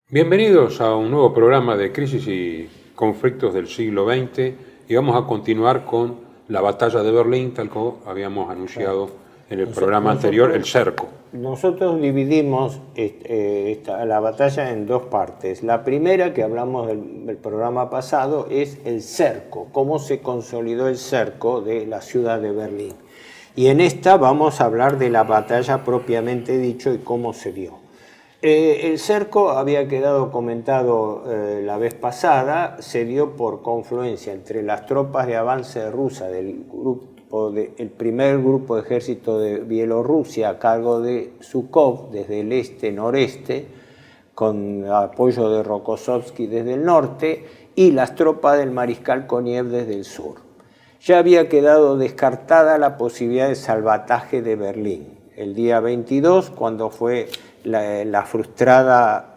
Bienvenidos a un nuevo programa de crisis y conflictos del siglo XX y vamos a continuar con la batalla de Berlín, tal como habíamos anunciado en el programa anterior, el cerco. Nosotros dividimos la batalla en dos partes. La primera, que hablamos del programa pasado, es el cerco, cómo se consolidó el cerco de la ciudad de Berlín. Y en esta vamos a hablar de la batalla propiamente dicho y cómo se dio. El cerco había quedado comentado la vez pasada, se dio por confluencia entre las tropas de avance rusa del el primer grupo de ejército de Bielorrusia a cargo de Zhukov desde el este-noreste, con apoyo de Rokossovski desde el norte, y las tropas del mariscal Koniev desde el sur. Ya había quedado descartada la posibilidad de salvataje de Berlín. El día 22, cuando fue la frustrada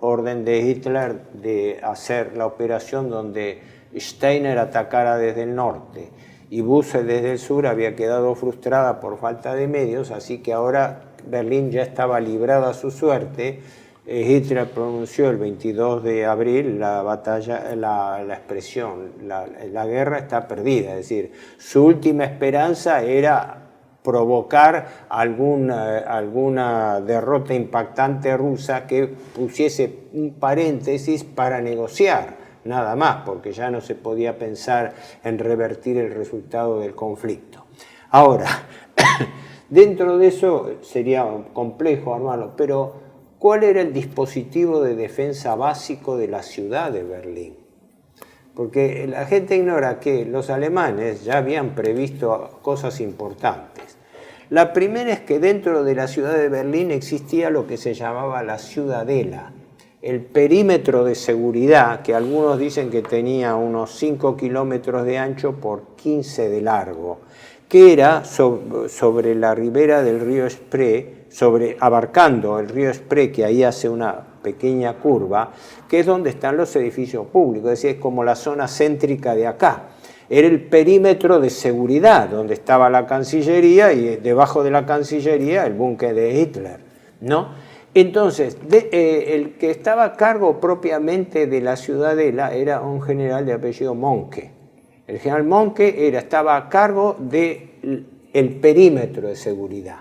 orden de Hitler de hacer la operación donde Steiner atacara desde el norte y Busse desde el sur, había quedado frustrada por falta de medios, así que ahora Berlín ya estaba librada a su suerte. Hitler pronunció el 22 de abril la expresión, la guerra está perdida, es decir, su última esperanza era provocar alguna derrota impactante rusa que pusiese un paréntesis para negociar, nada más, porque ya no se podía pensar en revertir el resultado del conflicto. Ahora, dentro de eso sería complejo armarlo, pero ¿cuál era el dispositivo de defensa básico de la ciudad de Berlín? Porque la gente ignora que los alemanes ya habían previsto cosas importantes. La primera es que dentro de la ciudad de Berlín existía lo que se llamaba la ciudadela, el perímetro de seguridad, que algunos dicen que tenía unos 5 kilómetros de ancho por 15 de largo, que era sobre la ribera del río Spree, abarcando el río Spree, que ahí hace una pequeña curva, que es donde están los edificios públicos, es decir, es como la zona céntrica de acá. Era el perímetro de seguridad, donde estaba la Cancillería y debajo de la Cancillería el búnker de Hitler, ¿no? Entonces, el que estaba a cargo propiamente de la ciudadela era un general de apellido Monke. El general Monke estaba a cargo del perímetro de seguridad.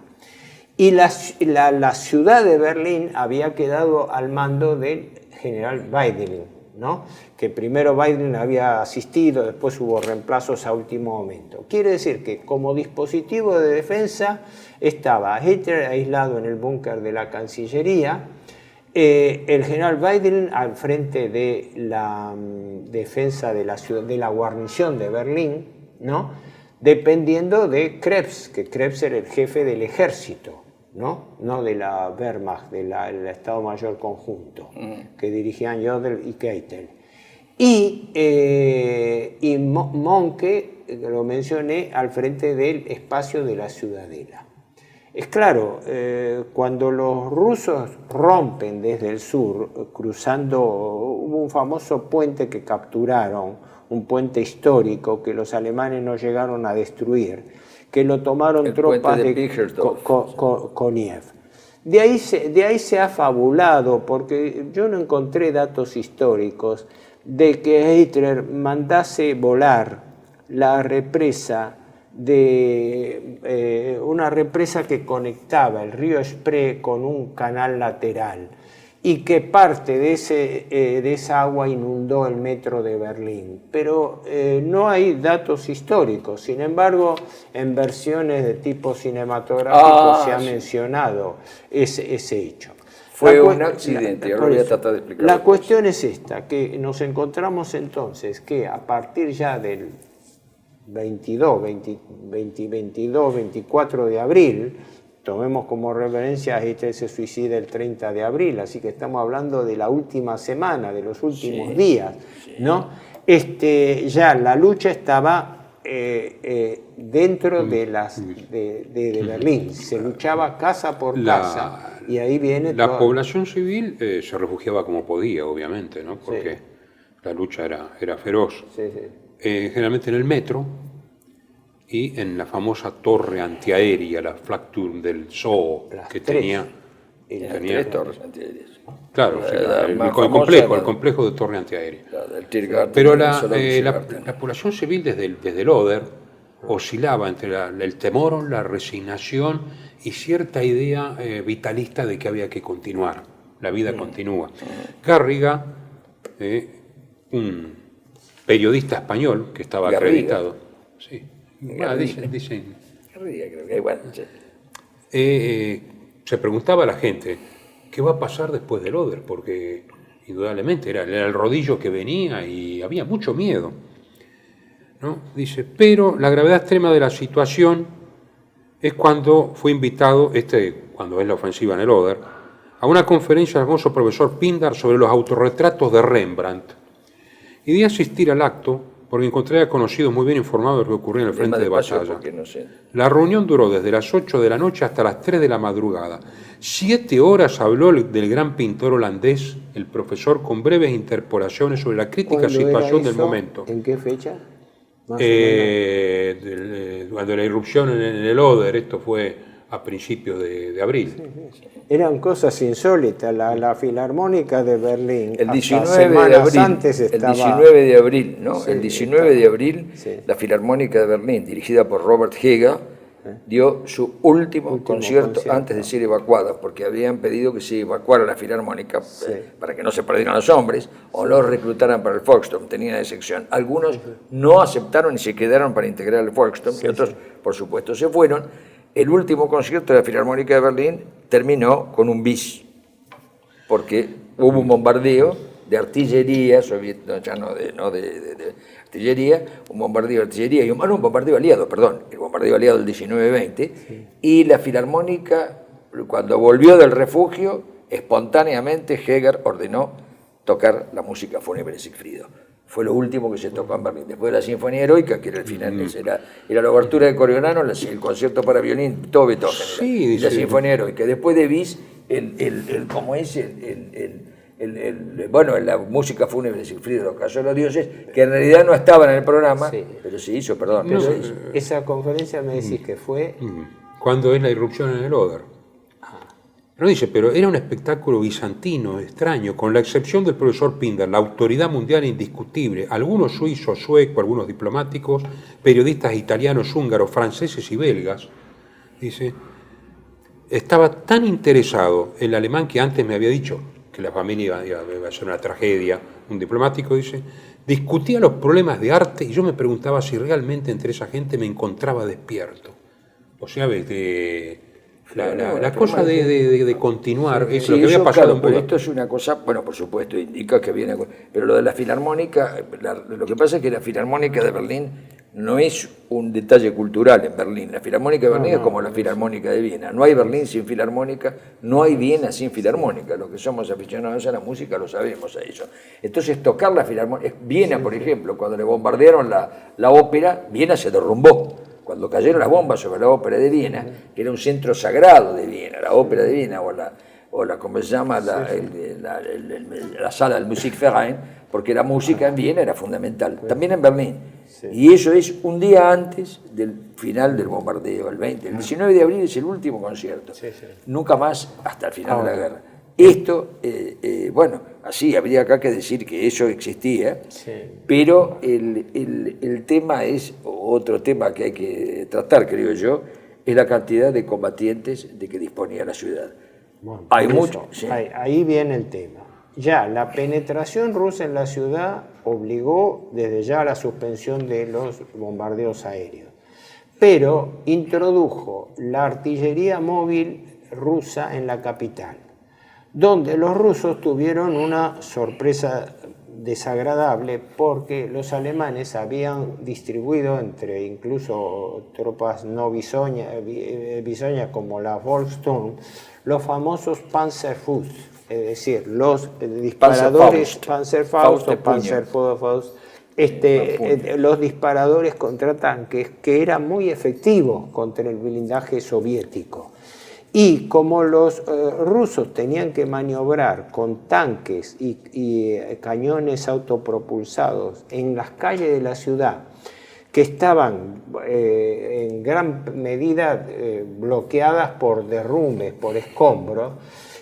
Y la ciudad de Berlín había quedado al mando del general Weidling, ¿no? Que primero Weidling había asistido, después hubo reemplazos a último momento. Quiere decir que como dispositivo de defensa estaba Hitler aislado en el búnker de la Cancillería, el general Weidling al frente de la defensa de la ciudad, de la guarnición de Berlín, ¿no? Dependiendo de Krebs, que Krebs era el jefe del ejército, no de la Wehrmacht, del Estado Mayor Conjunto, que dirigían Jodl y Keitel. Y Monke, lo mencioné, al frente del espacio de la ciudadela. Es claro, cuando los rusos rompen desde el sur, cruzando, hubo un famoso puente que capturaron, un puente histórico que los alemanes no llegaron a destruir, que lo tomaron tropas de Koniev. De ahí se ha fabulado, porque yo no encontré datos históricos, de que Hitler mandase volar la represa una represa que conectaba el río Spree con un canal lateral y que parte de esa agua inundó el metro de Berlín. Pero no hay datos históricos, sin embargo, en versiones de tipo cinematográfico se ha mencionado ese hecho. Fue un accidente, ahora voy a tratar de explicarlo. La cuestión es esta, que nos encontramos entonces que a partir ya del 24 de abril, tomemos como referencia, Hitler se suicida el 30 de abril, así que estamos hablando de la última semana, de los últimos días, ¿no? Ya la lucha estaba dentro de Berlín, se luchaba casa por casa, y ahí viene la población civil se refugiaba como podía, obviamente, ¿no? Porque la lucha era feroz. Sí. Generalmente en el metro y en la famosa torre antiaérea, la Flakturm del Zoo, que tenía Tenía 3 torres antiaéreas. Claro, el complejo de torre antiaérea. Pero la población civil desde el Oder oscilaba entre el temor, la resignación y cierta idea vitalista de que había que continuar. La vida continúa. Garriga, un periodista español que estaba acreditado. Sí. Dicen. Garriga, creo que igual. Se preguntaba a la gente, ¿qué va a pasar después del Oder? Porque indudablemente era el rodillo que venía y había mucho miedo, ¿no? Dice, pero la gravedad extrema de la situación es cuando fue invitado, cuando es la ofensiva en el Oder, a una conferencia del famoso profesor Pindar sobre los autorretratos de Rembrandt. Y di asistir al acto porque encontré a conocidos muy bien informados de lo que ocurría en el frente de batalla. No sé. La reunión duró desde las 8 de la noche hasta las 3 de la madrugada. 7 horas habló del gran pintor holandés, el profesor, con breves interpolaciones sobre la crítica situación del momento. ¿En qué fecha? Cuando la irrupción en el Oder, esto fue a principios de abril. Sí. Eran cosas insólitas. La Filarmónica de Berlín, el 19 de abril, antes estaba... el 19 de abril, ¿no? Sí, el 19 de abril, la Filarmónica de Berlín, dirigida por Robert Heger, dio su último concierto antes de ser evacuada, porque habían pedido que se evacuara la Filarmónica para que no se perdieran los hombres o los reclutaran para el Volksturm, tenían esa sección. Algunos no aceptaron y se quedaron para integrar el Volksturm, y otros, por supuesto, se fueron. El último concierto de la Filarmónica de Berlín terminó con un bis, porque hubo un bombardeo de artillería soviética, no de artillería, un bombardeo de artillería, un bombardeo aliado, el bombardeo aliado del 19-20, y la Filarmónica, cuando volvió del refugio, espontáneamente Heger ordenó tocar la música fúnebre de Sigfrido. Fue lo último que se tocó en Berlín. Después de la Sinfonía Heroica, que era el final, era la obertura de Coriolanno, el concierto para violín, todo Beethoven, la Sinfonía Heroica. Después de Bis, la música fúnebre de Sigfrido, los Casos de los Dioses, que en realidad no estaban en el programa, pero se hizo, se hizo. Esa conferencia me decís que fue... ¿Cuándo es la irrupción en el Oder? No dice, pero era un espectáculo bizantino, extraño, con la excepción del profesor Pindar, la autoridad mundial indiscutible, algunos suizos, suecos, algunos diplomáticos, periodistas italianos, húngaros, franceses y belgas, dice, estaba tan interesado el alemán que antes me había dicho que la familia iba a ser una tragedia, un diplomático, dice, discutía los problemas de arte y yo me preguntaba si realmente entre esa gente me encontraba despierto. O sea, la cosa de continuar es lo que había pasado en pero esto es una cosa, bueno, por supuesto, indica que viene, pero lo de la Filarmónica, lo que pasa es que la Filarmónica de Berlín no es un detalle cultural en Berlín. La Filarmónica de Berlín es como la Filarmónica de Viena. No hay Berlín sin Filarmónica, no hay Viena sin Filarmónica. Los que somos aficionados a la música lo sabemos a eso. Entonces, tocar la Filarmónica, Viena, por ejemplo, cuando le bombardearon la ópera, Viena se derrumbó. Cuando cayeron las bombas sobre la ópera de Viena, que era un centro sagrado de Viena, la ópera de Viena, o la ¿cómo se llama? La sala del Musikverein, porque la música en Viena era fundamental, también en Berlín. Y eso es un día antes del final del bombardeo, el 20. El 19 de abril es el último concierto, nunca más hasta el final de la guerra. Esto, así habría acá que decir que eso existía, pero el tema es, otro tema que hay que tratar, creo yo, es la cantidad de combatientes de que disponía la ciudad. Bueno, hay mucho. Ahí viene el tema. Ya la penetración rusa en la ciudad obligó desde ya a la suspensión de los bombardeos aéreos, pero introdujo la artillería móvil rusa en la capital, donde los rusos tuvieron una sorpresa desagradable porque los alemanes habían distribuido entre incluso tropas no bisoñas como la Volksturm, los famosos Panzerfaust, es decir, los disparadores Panzerfaust o Panzerfaust, los disparadores contra tanques que eran muy efectivos contra el blindaje soviético. Y como los rusos tenían que maniobrar con tanques y cañones autopropulsados en las calles de la ciudad, que estaban en gran medida bloqueadas por derrumbes, por escombros,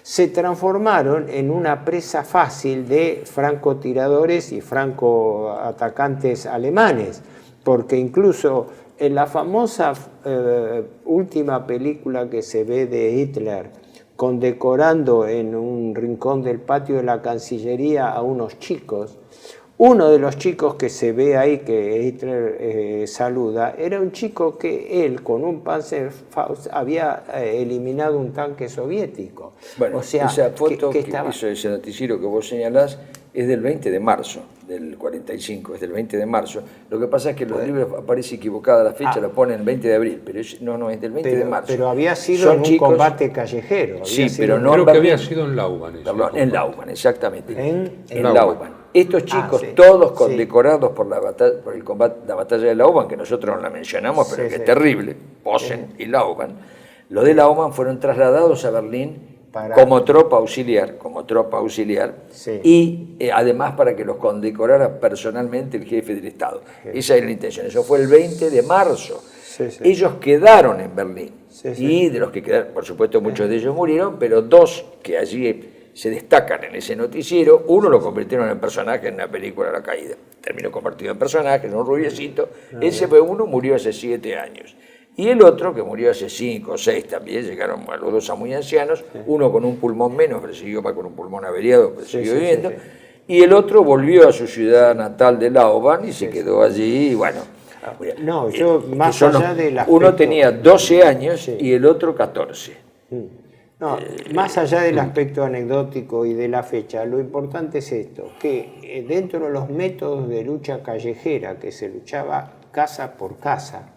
se transformaron en una presa fácil de francotiradores y francoatacantes alemanes, porque incluso en la famosa última película que se ve de Hitler, condecorando en un rincón del patio de la Cancillería a unos chicos, uno de los chicos que se ve ahí, que Hitler saluda, era un chico que él, con un Panzerfaust, había eliminado un tanque soviético. Bueno, o sea, esa foto, que estaba... ese noticiero que vos señalás, es del 20 de marzo del 45, es del 20 de marzo. Lo que pasa es que en los libros aparece equivocada la fecha, lo ponen el 20 de abril, pero no, es del 20 de marzo. Pero había sido Son en un chicos, combate callejero. Sí, pero no creo en que Berlín. había sido en Lauban. Perdón, en Lauban, exactamente. En Lauban. Estos chicos, sí. todos condecorados por la batalla de Lauban, que nosotros no la mencionamos, pero que es terrible, Posen y Lauban. Los de Lauban fueron trasladados a Berlín como tropa auxiliar, Sí. y además para que los condecorara personalmente el jefe del Estado. Esa era la intención. Eso fue el 20 de marzo. Sí, sí. Ellos quedaron en Berlín. Sí, sí. Y de los que quedaron, por supuesto, muchos de ellos murieron, pero dos que allí se destacan en ese noticiero, uno lo convirtieron en personaje en una película La Caída. Terminó convertido en personaje, en un rubiecito. Ese fue uno, murió hace 7 años. Y el otro, que murió hace 5 o 6 también, llegaron a los dos a muy ancianos, uno con un pulmón menos, pero siguió con un pulmón averiado, pero siguió viviendo, y el otro volvió a su ciudad natal de Lauban y se quedó allí, y bueno. No, yo más allá del aspecto... Uno tenía 12 años y el otro 14. No, más allá del aspecto anecdótico y de la fecha, lo importante es esto, que dentro de los métodos de lucha callejera, que se luchaba casa por casa,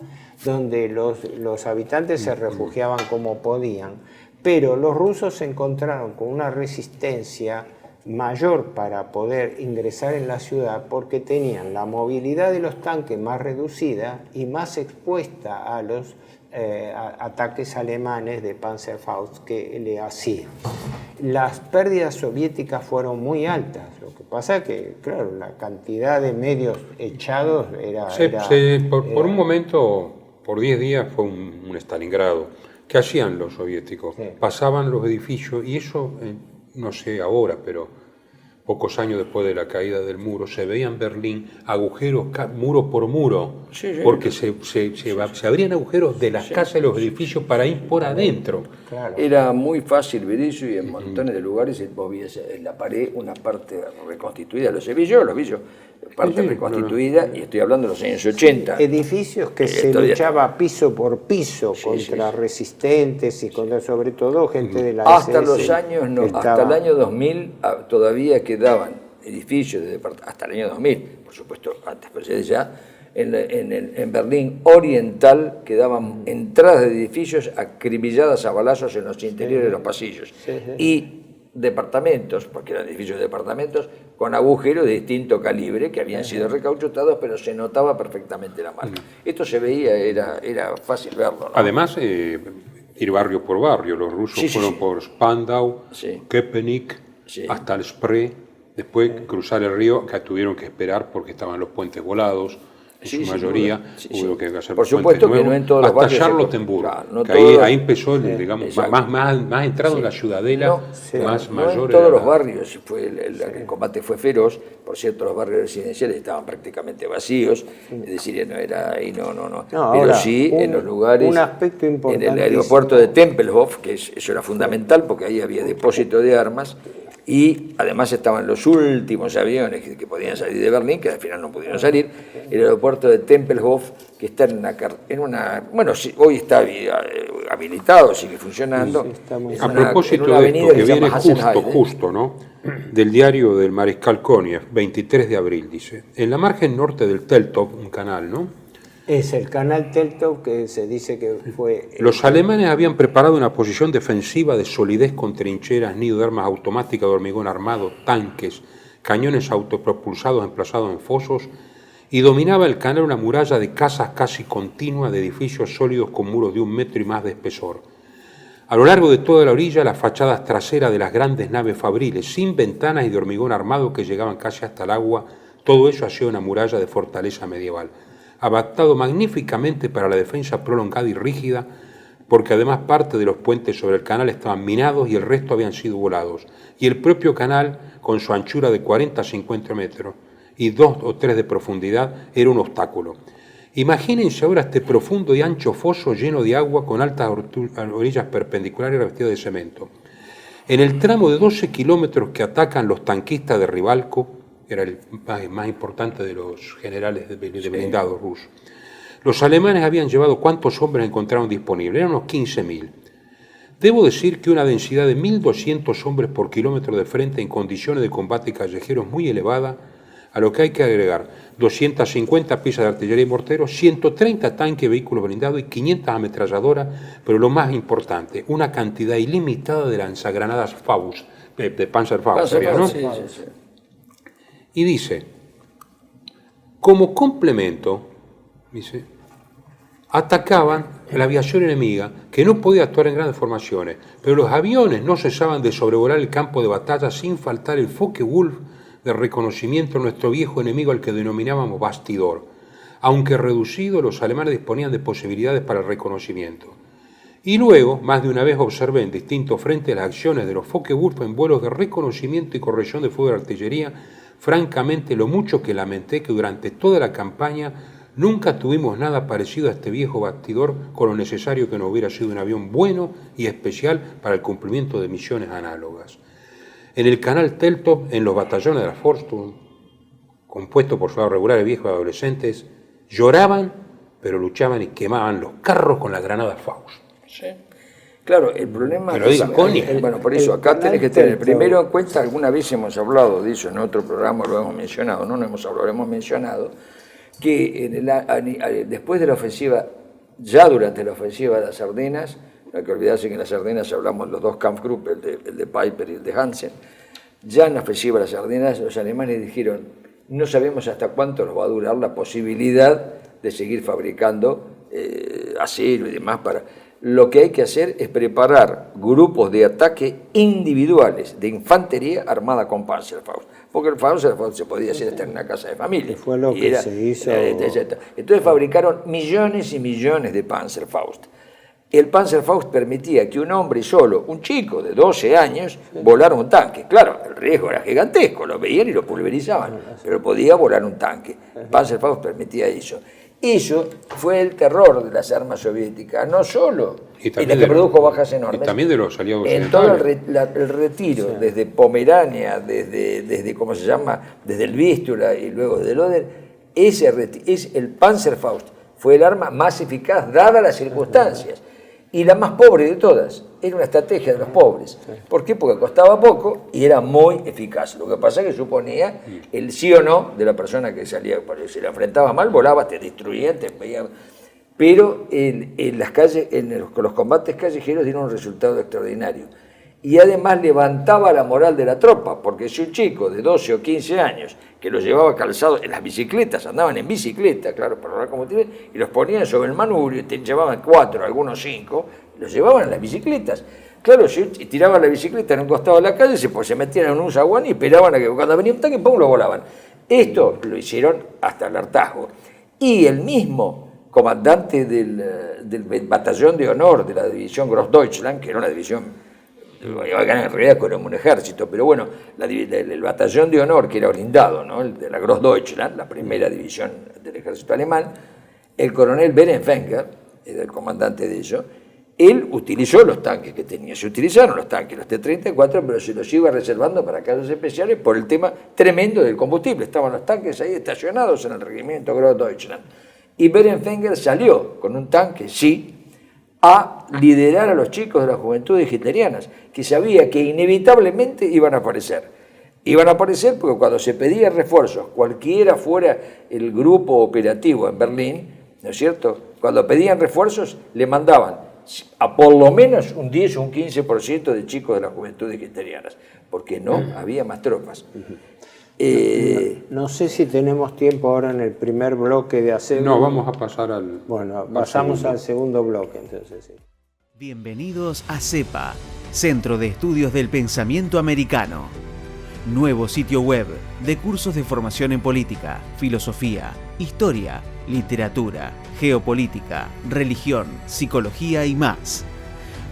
donde los habitantes se refugiaban como podían, pero los rusos se encontraron con una resistencia mayor para poder ingresar en la ciudad porque tenían la movilidad de los tanques más reducida y más expuesta a los ataques alemanes de Panzerfaust que le hacían. Las pérdidas soviéticas fueron muy altas, lo que pasa es que, claro, la cantidad de medios echados era... Por un momento, por 10 días fue un Stalingrado. ¿Qué hacían los soviéticos? Sí. Pasaban los edificios, y eso, no sé ahora, pero pocos años después de la caída del muro, se veía en Berlín agujeros muro por muro, porque se abrían agujeros de las casas y los edificios para ir por adentro. Claro. Era muy fácil ver eso y en montones de lugares vos vías en la pared una parte reconstituida. Los vi yo, parte reconstituida, y estoy hablando de los años 80. Edificios que se luchaba piso por piso contra resistentes y contra, sobre todo, gente de la hasta SS. Los años, hasta el año 2000 todavía quedaban edificios hasta el año 2000, por supuesto, antes, pero ya en Berlín Oriental quedaban entradas de edificios acribilladas a balazos en los interiores de los pasillos. Y departamentos, porque eran edificios de departamentos, con agujeros de distinto calibre que habían sido recauchutados, pero se notaba perfectamente la marca. Esto se veía, era fácil verlo, ¿no? Además, ir barrio por barrio, los rusos fueron por Spandau, Köpenick, hasta el Spree, después cruzar el río, que tuvieron que esperar porque estaban los puentes volados, en su mayoría, hubo que hacer por supuesto nuevos, que no en todos los hasta barrios. Charlottenburg, Claro, no que todos, ahí empezó, digamos, más entrado en la ciudadela, más mayor. No en todos los barrios el combate fue feroz. Por cierto, los barrios residenciales estaban prácticamente vacíos, es decir, no era ahí, no. Pero ahora, sí en los lugares, un aspecto importante, en el aeropuerto de Tempelhof, que eso era fundamental porque ahí había depósito de armas. Y además estaban los últimos aviones que podían salir de Berlín, que al final no pudieron salir. El aeropuerto de Tempelhof, que está en una bueno, hoy está habilitado, sigue funcionando. A propósito de esto, que viene justo, ¿no? Del diario del mariscal Koniev, 23 de abril, dice. En la margen norte del Teltow, un canal, ¿no? Es el canal Teltow, que se dice que fue... Los alemanes habían preparado una posición defensiva de solidez con trincheras, nido de armas automáticas de hormigón armado, tanques, cañones autopropulsados emplazados en fosos, y dominaba el canal una muralla de casas casi continua de edificios sólidos con muros de 1 metro y más de espesor. A lo largo de toda la orilla, las fachadas traseras de las grandes naves fabriles, sin ventanas y de hormigón armado que llegaban casi hasta el agua, todo eso hacía una muralla de fortaleza medieval. Adaptado magníficamente para la defensa prolongada y rígida, porque además parte de los puentes sobre el canal estaban minados y el resto habían sido volados, y el propio canal, con su anchura de 40 a 50 metros y 2 o 3 de profundidad, era un obstáculo. Imagínense ahora este profundo y ancho foso lleno de agua con altas orillas perpendiculares revestidas de cemento. En el tramo de 12 kilómetros que atacan los tanquistas de Ribalco, era el más importante de los generales de blindados rusos, los alemanes habían llevado ¿cuántos hombres encontraron disponibles? Eran unos 15.000. Debo decir que una densidad de 1.200 hombres por kilómetro de frente en condiciones de combate callejero es muy elevada, a lo que hay que agregar 250 piezas de artillería y morteros, 130 tanques, vehículos blindados y 500 ametralladoras, pero lo más importante, una cantidad ilimitada de lanzagranadas Faust, de Panzerfaust, ¿no? Sí, sí, sí. Y dice, como complemento, dice, atacaban la aviación enemiga, que no podía actuar en grandes formaciones, pero los aviones no cesaban de sobrevolar el campo de batalla sin faltar el Focke-Wulf de reconocimiento a nuestro viejo enemigo al que denominábamos bastidor. Aunque reducido, los alemanes disponían de posibilidades para el reconocimiento. Y luego, más de una vez observé en distintos frentes las acciones de los Focke-Wulf en vuelos de reconocimiento y corrección de fuego de artillería. Francamente, lo mucho que lamenté que durante toda la campaña nunca tuvimos nada parecido a este viejo bastidor, con lo necesario que no hubiera sido un avión bueno y especial para el cumplimiento de misiones análogas. En el canal Teltow, en los batallones de la Forsturm, compuestos por soldados regulares, viejos y adolescentes, lloraban, pero luchaban y quemaban los carros con las granadas Faust. Sí. Claro, el problema que lo diga Connie. Bueno, por eso acá tenés que tener primero en cuenta, alguna vez hemos hablado de eso en otro programa, lo hemos mencionado, no hemos hablado, lo hemos mencionado, que después de la ofensiva, ya durante la ofensiva de las Ardenas, no hay que olvidarse que en las Ardenas hablamos de los dos Kampfgruppen, el de Piper y el de Hansen, ya en la ofensiva de las Ardenas los alemanes dijeron, no sabemos hasta cuánto nos va a durar la posibilidad de seguir fabricando acero y demás para... Lo que hay que hacer es preparar grupos de ataque individuales de infantería armada con Panzerfaust, porque el Panzerfaust se podía hacer hasta en una casa de familia. Y fue lo que se hizo. Entonces fabricaron millones y millones de Panzerfaust. El Panzerfaust permitía que un hombre solo, un chico de 12 años, volara un tanque. Claro, el riesgo era gigantesco, lo veían y lo pulverizaban, pero podía volar un tanque. El Panzerfaust permitía eso. Eso fue el terror de las armas soviéticas, no solo en la que produjo bajas enormes. Y también de los aliados en todo el retiro, sí, desde Pomerania, desde ¿cómo se llama? Desde el Vístula y luego desde el Oder, el Panzerfaust fue el arma más eficaz dadas las circunstancias y la más pobre de todas. Era una estrategia de los pobres. ¿Por qué? Porque costaba poco y era muy eficaz. Lo que pasa es que suponía el sí o no de la persona que salía. Porque si la enfrentaba mal, volaba, te destruían, te veían. Pero en las calles, los combates callejeros dieron un resultado extraordinario. Y además levantaba la moral de la tropa, porque si un chico de 12 o 15 años que los llevaba calzados en las bicicletas, andaban en bicicleta, claro, para hablar como tienen, y los ponían sobre el manubrio, y llevaban 4, algunos 5, los llevaban en las bicicletas. Claro, si tiraban la bicicleta en un costado de la calle, se metían en un zaguán y esperaban a que cuando venía un tanque, ¡pum!, lo volaban. Esto lo hicieron hasta el hartazgo. Y el mismo comandante del batallón de honor de la división Großdeutschland, que era una división, en realidad era un ejército, pero bueno, el batallón de honor, que era blindado, ¿no? El de la Großdeutschland, la primera división del ejército alemán, el coronel Berenfenger, era el comandante de ello, él utilizó los tanques que tenía, se utilizaron los tanques, los T-34, pero se los iba reservando para casos especiales por el tema tremendo del combustible. Estaban los tanques ahí estacionados en el regimiento Großdeutschland. Y Berenfenger salió con un tanque, sí, a liderar a los chicos de las juventudes hitlerianas, que sabía que inevitablemente iban a aparecer. Iban a aparecer porque cuando se pedían refuerzos, cualquiera fuera el grupo operativo en Berlín, ¿no es cierto? Cuando pedían refuerzos, le mandaban a por lo menos un 10 o un 15% de chicos de las juventudes hitlerianas, porque no había más tropas. No sé si tenemos tiempo ahora en el primer bloque de hacer... No, vamos a pasar al... Bueno, pasamos al segundo bloque, entonces sí. Bienvenidos a CEPA, Centro de Estudios del Pensamiento Americano. Nuevo sitio web de cursos de formación en política, filosofía, historia, literatura, geopolítica, religión, psicología y más.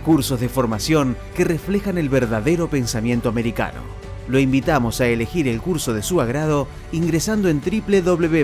Cursos de formación que reflejan el verdadero pensamiento americano. Lo invitamos a elegir el curso de su agrado ingresando en www.cepa.la.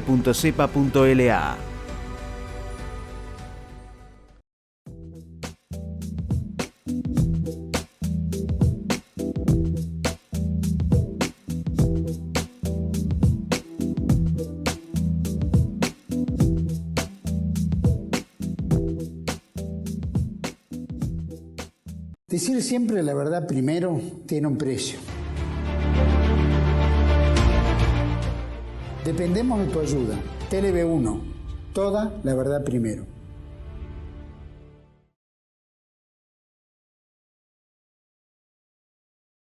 Decir siempre la verdad primero tiene un precio. Dependemos de tu ayuda. TLB1, toda la verdad primero.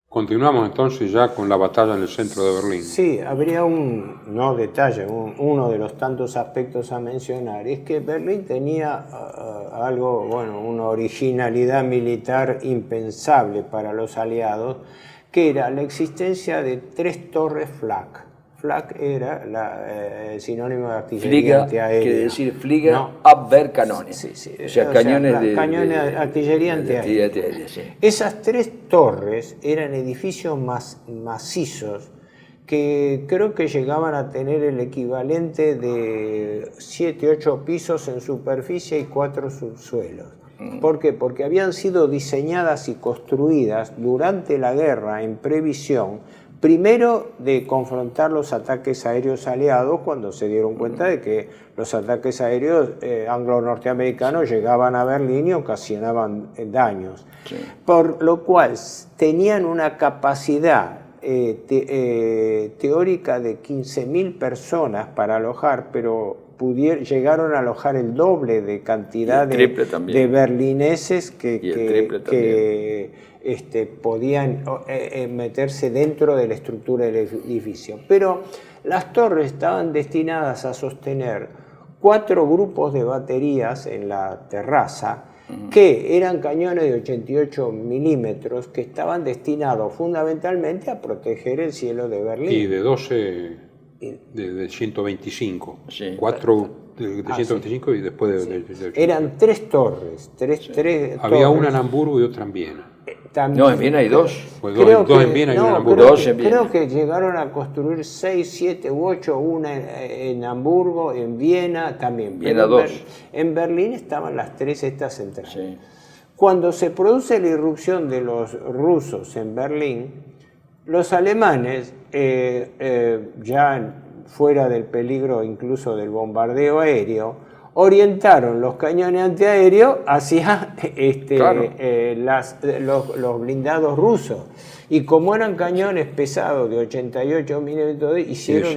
Continuamos entonces ya con la batalla en el centro de Berlín. Sí, habría uno de los tantos aspectos a mencionar, es que Berlín tenía algo, una originalidad militar impensable para los aliados, que era la existencia de 3 torres Flak. Flak era el sinónimo de artillería antiaérea. Quiere decir Fliegerabwehrkanone. Sí. O sea, cañones de artillería antiaérea. Sí. Esas 3 torres eran edificios macizos que creo que llegaban a tener el equivalente de 7-8 pisos en superficie y 4 subsuelos. ¿Por qué? Porque habían sido diseñadas y construidas durante la guerra en previsión, primero de confrontar los ataques aéreos aliados, cuando se dieron cuenta de que los ataques aéreos anglo-norteamericanos llegaban a Berlín y ocasionaban daños. Sí. Por lo cual tenían una capacidad teórica de 15.000 personas para alojar, pero llegaron a alojar el doble de cantidad de berlineses que podían meterse dentro de la estructura del edificio. Pero las torres estaban destinadas a sostener 4 grupos de baterías en la terraza, que eran cañones de 88 milímetros que estaban destinados fundamentalmente a proteger el cielo de Berlín. Y de 12 de 125, sí. 4 de 125 sí. Y después de eran 3 torres. Había una en Hamburgo y otra en Viena. No, en Viena hay 2. Dos en Viena y una en Hamburgo. Creo que llegaron a construir 6, 7 u 8, una en Hamburgo, en Viena también. Viena 2. En Berlín estaban las 3 estas centrales. Sí. Cuando se produce la irrupción de los rusos en Berlín, los alemanes, ya fuera del peligro incluso del bombardeo aéreo, orientaron los cañones antiaéreos hacia los blindados rusos. Y como eran cañones pesados de 88 milímetros, hicieron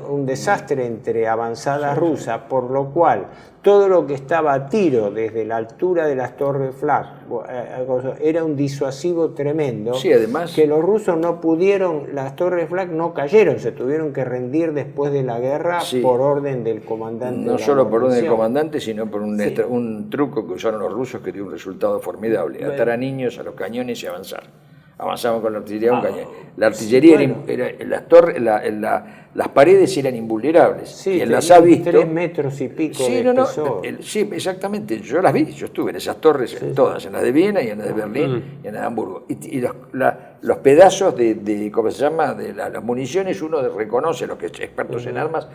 un desastre entre avanzadas rusas, por lo cual todo lo que estaba a tiro desde la altura de las torres Flak era un disuasivo tremendo. Sí, además, que los rusos no pudieron, las torres Flak no cayeron, se tuvieron que rendir después de la guerra por orden del comandante. No solo por orden del comandante, sino por un truco que usaron los rusos que dio un resultado formidable: atar a niños a los cañones y avanzar. Avanzaban con la artillería un cañón. La artillería las paredes eran invulnerables. Sí, y las ha visto 3 metros y pico de espesor. Sí, exactamente. Yo las vi. Yo estuve en esas torres, todas, en las de Viena y en las de Berlín y en las de Hamburgo. Y los pedazos ¿cómo se llama? De las municiones, uno reconoce, los que son expertos en armas,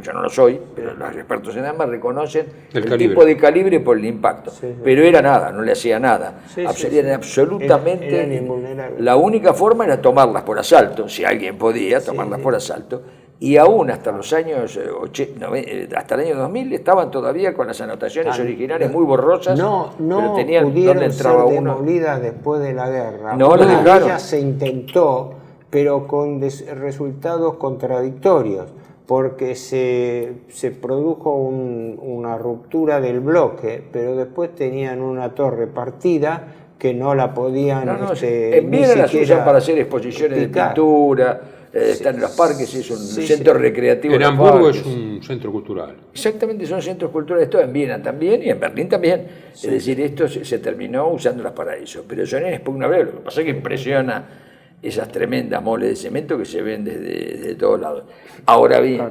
yo no lo soy, pero los expertos en armas reconocen el tipo de calibre por el impacto. Pero era nada, no le hacía nada. Eran absolutamente... Eran invulnerables. La única forma era tomarlas por asalto, si alguien podía tomarlas por asalto. Y aún hasta los años hasta el año 2000 estaban todavía con las anotaciones originales muy borrosas, pero tenían pudieron donde entraba ser uno. demolidas después de la guerra. No las dejaron. Ella se intentó, pero con resultados contradictorios, porque se produjo una ruptura del bloque, pero después tenían una torre partida que no la podían en Viena las usan para hacer exposiciones de pintura, están en los parques, es un centro recreativo. En los Hamburgo parques. es un centro cultural. Exactamente, son centros culturales, esto en Viena también y en Berlín también. Es decir, esto se terminó usándolas para eso, pero son inexpugnables. Lo que pasa es que impresiona esas tremendas moles de cemento que se ven desde todos lados. Ahora bien,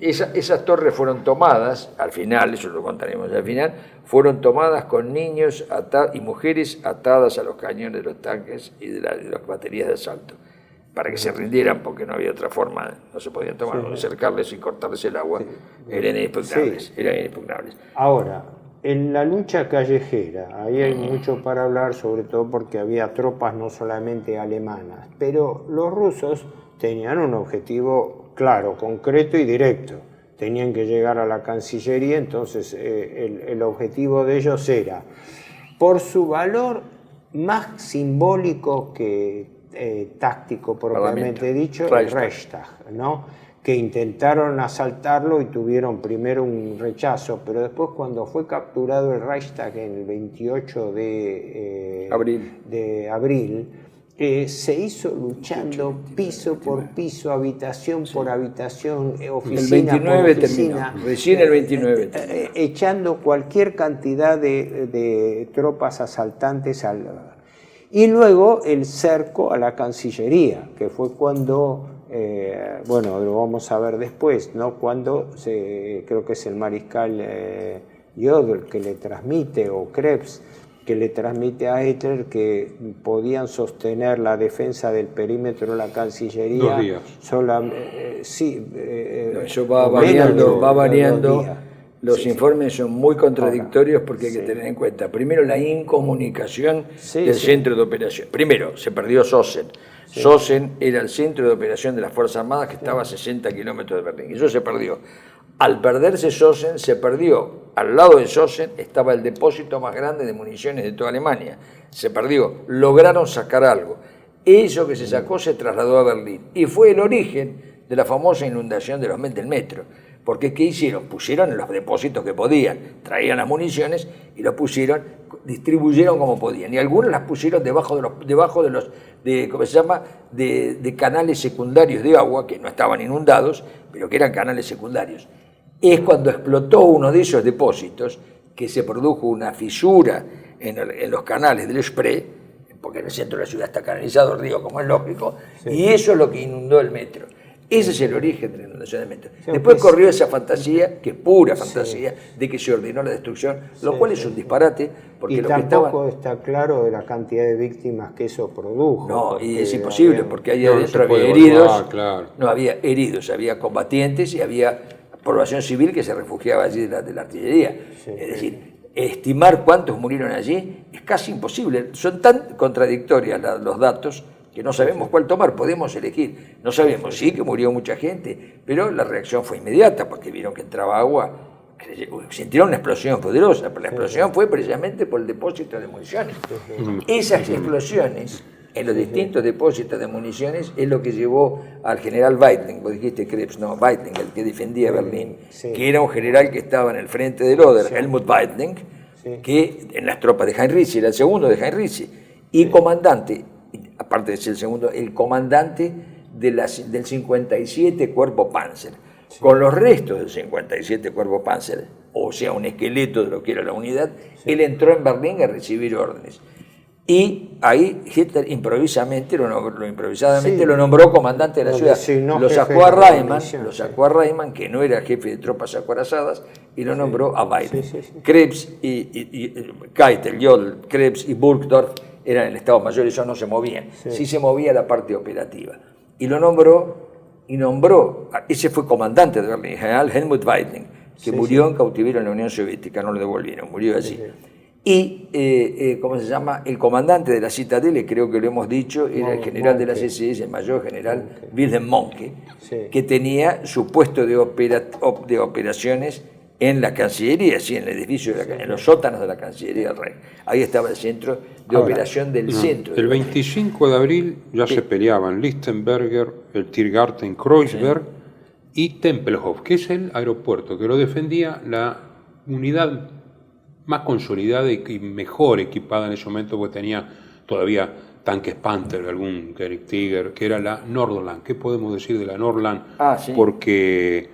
esas torres fueron tomadas, al final, eso lo contaremos al final, fueron tomadas con niños y mujeres atadas a los cañones de los tanques y de las baterías de asalto, para que se rindieran, porque no había otra forma, no se podían tomar, acercarles y cortarles el agua, eran inexpugnables. Ahora, en la lucha callejera, ahí hay mucho para hablar, sobre todo porque había tropas no solamente alemanas, pero los rusos tenían un objetivo claro, concreto y directo. Tenían que llegar a la Cancillería, entonces el objetivo de ellos era, por su valor más simbólico que táctico propiamente dicho, el Reichstag, ¿no? Que intentaron asaltarlo y tuvieron primero un rechazo, pero después cuando fue capturado el Reichstag en el 28 de abril, se hizo luchando piso por piso, habitación por habitación, oficina el 29 por oficina, terminó, recién el 29 echando cualquier cantidad de tropas asaltantes y luego el cerco a la Cancillería, que fue cuando bueno, lo vamos a ver después, ¿no? Cuando creo que es el mariscal Jodl que le transmite, o Krebs, que le transmite a Hitler que podían sostener la defensa del perímetro de la Cancillería 2 días. Eso va variando. Los informes son muy contradictorios porque hay que tener en cuenta, primero, la incomunicación del centro de operación. Primero, se perdió Sosen. Sosen era el centro de operación de las Fuerzas Armadas que estaba a 60 kilómetros de Berlín. Y eso se perdió. Al perderse Sosen, se perdió. Al lado de Sosen estaba el depósito más grande de municiones de toda Alemania. Se perdió. Lograron sacar algo. Eso que se sacó se trasladó a Berlín. Y fue el origen de la famosa inundación del metro. Porque ¿qué hicieron? Pusieron en los depósitos que podían, traían las municiones y lo pusieron, distribuyeron como podían. Y algunos las pusieron debajo de los ¿cómo se llama? De canales secundarios de agua, que no estaban inundados, pero que eran canales secundarios. Es cuando explotó uno de esos depósitos que se produjo una fisura en los canales del Spree, porque en el centro de la ciudad está canalizado el río, como es lógico, y eso es lo que inundó el metro. Ese es el origen de la inundación del metro. Después corrió esa fantasía, que es pura fantasía, de que se ordenó la destrucción, lo cual es un disparate. Porque y lo tampoco que está claro de la cantidad de víctimas que eso produjo. No, y es imposible, porque ahí adentro había heridos, no había heridos, había combatientes y había población civil que se refugiaba allí de la artillería. Es decir, estimar cuántos murieron allí es casi imposible. Son tan contradictorios los datos que no sabemos cuál tomar, podemos elegir. No sabemos, sí que murió mucha gente, pero la reacción fue inmediata, porque vieron que entraba agua, sintieron una explosión poderosa, pero la explosión fue precisamente por el depósito de municiones. Esas explosiones en los distintos depósitos de municiones es lo que llevó al general Weidling, vos dijiste Krebs, no, Weidling, el que defendía Berlín, que era un general que estaba en el frente del Oder, Helmut Weidling, que en las tropas de Heinrich, era el segundo de Heinrich, y comandante, aparte de ser el segundo, el comandante del 57 Cuerpo Panzer, con los restos del 57 Cuerpo Panzer, o sea, un esqueleto de lo que era la unidad, él entró en Berlín a recibir órdenes. Y ahí Hitler improvisadamente lo nombró comandante de la ciudad. Lo sacó a Reimann, que no era jefe de tropas acorazadas, y lo nombró a Weidling. Krebs y Keitel, Jodl, Krebs y Burgdorf eran el Estado Mayor, ellos no se movían. Sí se movía la parte operativa. Y lo nombró, ese fue comandante de Berlín, el general Helmut Weidling, que murió en cautiverio en la Unión Soviética, no lo devolvieron, murió allí. Y, ¿cómo se llama? El comandante de la Citadela, creo que lo hemos dicho, era el general de las SS, el mayor general Wilhelm Mohnke, que tenía su puesto de operaciones en la Cancillería, en el edificio, en los sótanos de la Cancillería del Reich. Ahí estaba el centro de operación del centro. El 25 de abril ya se peleaban Lichtenberger, el Tiergarten Kreuzberg y Tempelhof, que es el aeropuerto que lo defendía la unidad más consolidada y mejor equipada en ese momento, porque tenía todavía tanques Panther, algún Tiger, que era la Nordland. ¿Qué podemos decir de la Nordland? Sí. Porque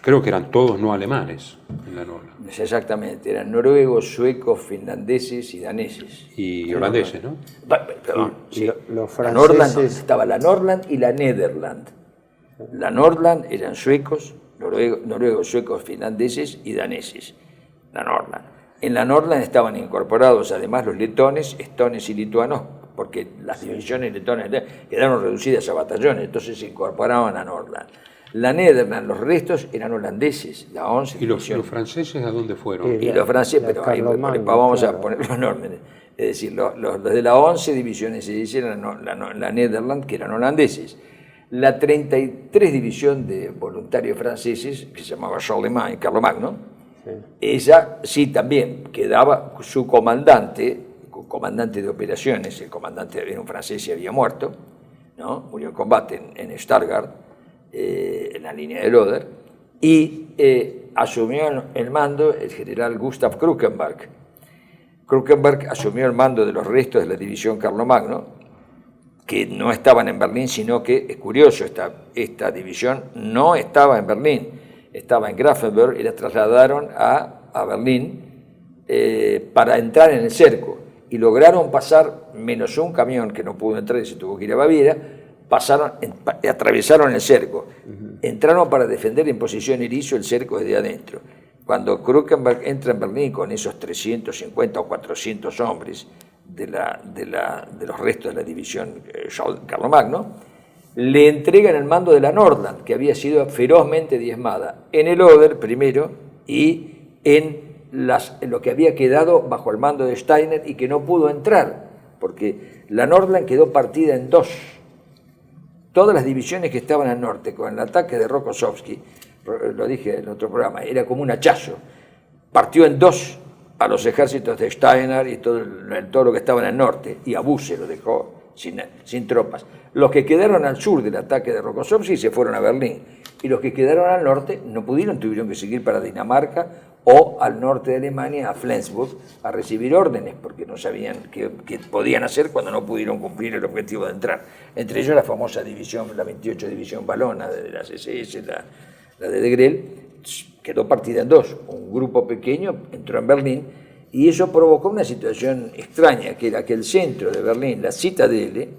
creo que eran todos no alemanes en la Nordland. Exactamente, eran noruegos, suecos, finlandeses y daneses. Y holandeses, ¿no? Perdón, sí. Los La Nordland, franceses... estaba la Nordland y la Nederland. La Nordland eran suecos, noruegos, suecos, finlandeses y daneses. La Nordland. En la Nordland estaban incorporados además los letones, estones y lituanos, porque las divisiones letonas quedaron reducidas a batallones, entonces se incorporaban a Nordland. La Nederland, los restos eran holandeses, la 11 ¿Y los división. franceses a dónde fueron? Y los franceses, pero ahí vamos claro. a poner los nombres. Es decir, los de la 11 división SS eran la Nederland, que eran holandeses. La 33 división de voluntarios franceses, que se llamaba Charlemagne, Carlomagno, ella sí también quedaba su comandante de operaciones, el comandante era un francés y había muerto, ¿no? Murió en combate en Stargard, en la línea del Oder, y asumió el mando el general Gustav Krukenberg. Krukenberg asumió el mando de los restos de la división Carlomagno, que no estaban en Berlín, sino que, es curioso, esta división no estaba en Berlín, estaba en Grafenberg y la trasladaron a Berlín para entrar en el cerco. Y lograron pasar, menos un camión que no pudo entrar y se tuvo que ir a Baviera, atravesaron el cerco. Entraron para defender en posición erizo el cerco desde adentro. Cuando Krukenberg entra en Berlín con esos 350 o 400 hombres de los restos de la división Carlomagno, le entregan el mando de la Nordland, que había sido ferozmente diezmada en el Oder primero y en lo que había quedado bajo el mando de Steiner y que no pudo entrar, porque la Nordland quedó partida en dos. Todas las divisiones que estaban al norte, con el ataque de Rokossovski, lo dije en otro programa, era como un hachazo. Partió en dos a los ejércitos de Steiner y todo lo que estaba en el norte, y a Busse lo dejó sin tropas. Los que quedaron al sur del ataque de Rokossovski se fueron a Berlín, y los que quedaron al norte no pudieron, tuvieron que seguir para Dinamarca o al norte de Alemania, a Flensburg, a recibir órdenes, porque no sabían qué podían hacer cuando no pudieron cumplir el objetivo de entrar. Entre ellos la famosa división, la 28 división valona de las SS, la de Grell, quedó partida en dos. Un grupo pequeño entró en Berlín y eso provocó una situación extraña, que era que el centro de Berlín, la Citadelle,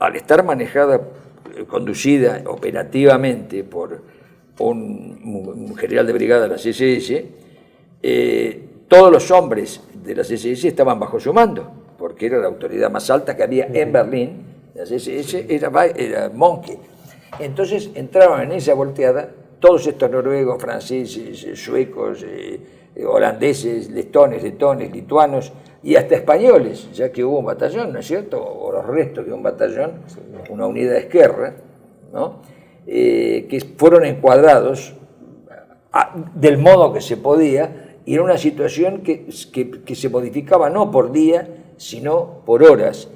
al estar manejada, conducida operativamente por un general de brigada de las SS, todos los hombres de las SS estaban bajo su mando, porque era la autoridad más alta que había en Berlín. Las SS era Monke. Entonces entraron en esa volteada todos estos noruegos, franceses, suecos, holandeses, letones, lituanos y hasta españoles, ya que hubo un batallón, ¿no es cierto? O los restos de un batallón, una unidad de Esquerra, ¿no? Que fueron encuadrados del modo que se podía, y era una situación que se modificaba no por día, sino por horas.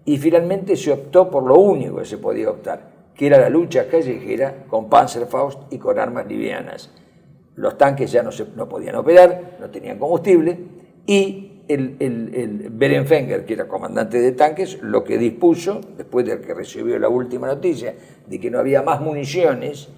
Y finalmente se optó por lo único que se podía optar, que era la lucha callejera con Panzerfaust y con armas livianas. Los tanques ya no podían operar, no tenían combustible, y el Berenfenger, que era comandante de tanques, lo que dispuso, después de que recibió la última noticia de que no había más municiones,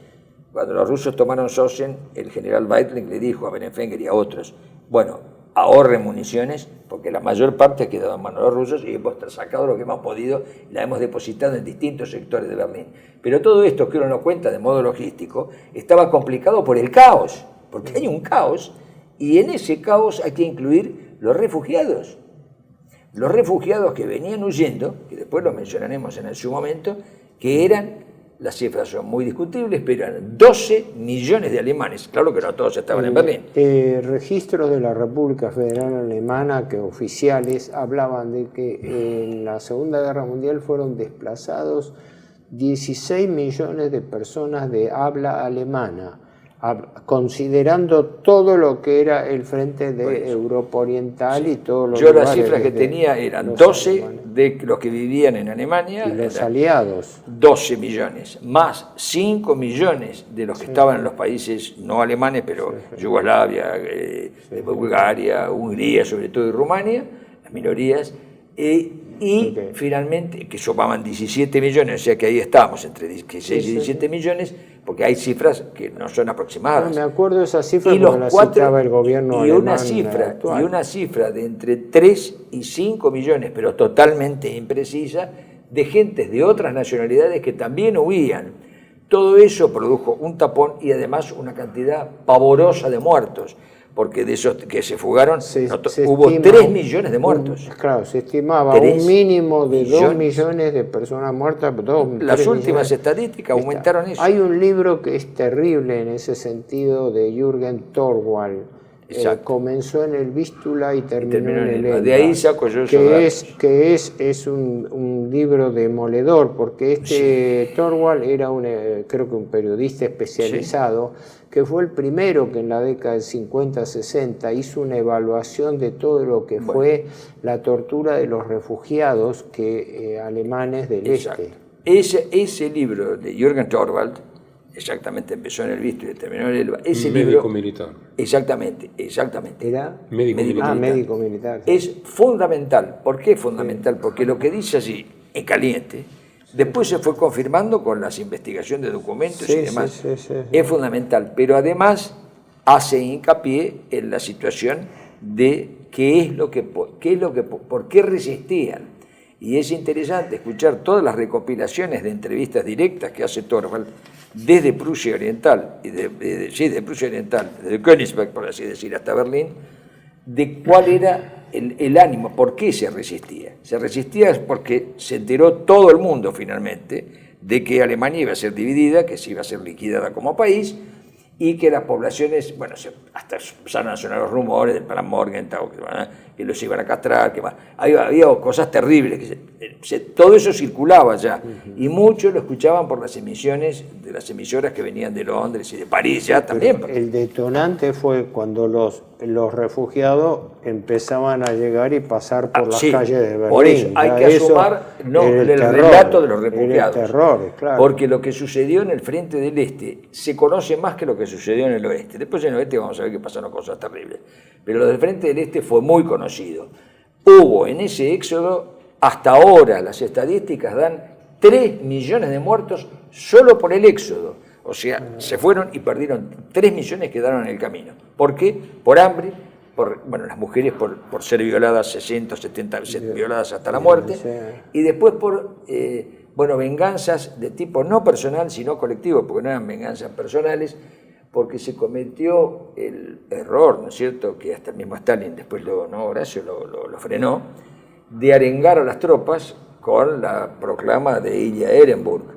cuando los rusos tomaron Sosen, el general Weitling le dijo a Berenfenger y a otros, bueno, ahorren municiones, porque la mayor parte ha quedado en manos de los rusos y hemos sacado lo que hemos podido y la hemos depositado en distintos sectores de Berlín. Pero todo esto, que uno no cuenta de modo logístico, estaba complicado por el caos, porque hay un caos, y en ese caos hay que incluir los refugiados. Los refugiados que venían huyendo, que después lo mencionaremos en su momento, que eran, las cifras son muy discutibles, pero eran 12 millones de alemanes. Claro que no todos estaban en Berlín. Registros de la República Federal Alemana, que oficiales hablaban de que en la Segunda Guerra Mundial fueron desplazados 16 millones de personas de habla alemana, considerando todo lo que era el frente de Europa Oriental, sí. Y todos los lugares. Las cifras que tenía eran 12 de los que vivían en Alemania. Y los aliados. 12 millones, más 5 millones de los que estaban en los países no alemanes, pero Yugoslavia, Bulgaria, Hungría, sobre todo, y Rumania, las minorías, y Y Okay. finalmente, que sumaban 17 millones, o sea que ahí estábamos, entre 16 y 17 millones, porque hay cifras que no son aproximadas. No, me acuerdo de esa cifra Y porque los la cuatro, citaba el gobierno y alemán una cifra actual. Y una cifra de entre 3 y 5 millones, pero totalmente imprecisa, de gentes de otras nacionalidades que también huían. Todo eso produjo un tapón y además una cantidad pavorosa de muertos, porque de esos que se fugaron hubo 3 millones de muertos. Claro, se estimaba 3 un mínimo de 2 millones. millones de personas muertas. Las 3 últimas millones. estadísticas aumentaron eso. Hay un libro que es terrible en ese sentido de Jürgen Thorwald. Comenzó en el Vístula y terminó en el Elba. De ahí saco yo que es un libro demoledor, porque Thorwald era creo que un periodista especializado, que fue el primero que en la década del 50-60 hizo una evaluación de todo lo que fue la tortura de los refugiados alemanes del este. Ese libro de Jürgen Thorwald, exactamente, empezó en el Vístula y terminó en el Elba. Ese médico libro, militar. Exactamente. ¿Era? Médico militar. Médico militar. Es fundamental. ¿Por qué es fundamental? Porque lo que dice allí, en caliente, después se fue confirmando con las investigaciones de documentos y demás. Sí. Es fundamental, pero además hace hincapié en la situación de por qué resistían. Y es interesante escuchar todas las recopilaciones de entrevistas directas que hace Thorwald desde Prusia Oriental, de Prusia Oriental, desde Königsberg, por así decir, hasta Berlín, de cuál era el ánimo, por qué se resistía. Se resistía porque se enteró todo el mundo finalmente de que Alemania iba a ser dividida, que se iba a ser liquidada como país, y que las poblaciones, bueno, hasta empezaron a sonar los rumores del plan Morgenthau, que los iban a castrar, que más. Había cosas terribles, todo eso circulaba ya, y muchos lo escuchaban por las emisiones de las emisoras que venían de Londres y de París ya también. El detonante fue cuando los refugiados empezaban a llegar y pasar por las calles de Berlín. Por eso hay que asumar el relato de los refugiados. El terror, claro. Porque lo que sucedió en el frente del este se conoce más que lo que sucedió en el oeste. Después en el oeste vamos a ver que pasaron cosas terribles. Pero lo del frente del este fue muy conocido. Hubo en ese éxodo, hasta ahora las estadísticas dan 3 millones de muertos solo por el éxodo. O sea, se fueron y perdieron 3 millones, quedaron en el camino. ¿Por qué? Por hambre, las mujeres por ser violadas 60 o 70 veces violadas hasta la muerte, y después por venganzas de tipo no personal, sino colectivo, porque no eran venganzas personales, porque se cometió el error, ¿no es cierto?, que hasta el mismo Stalin después Horacio lo frenó, de arengar a las tropas con la proclama de Ilya Ehrenburg.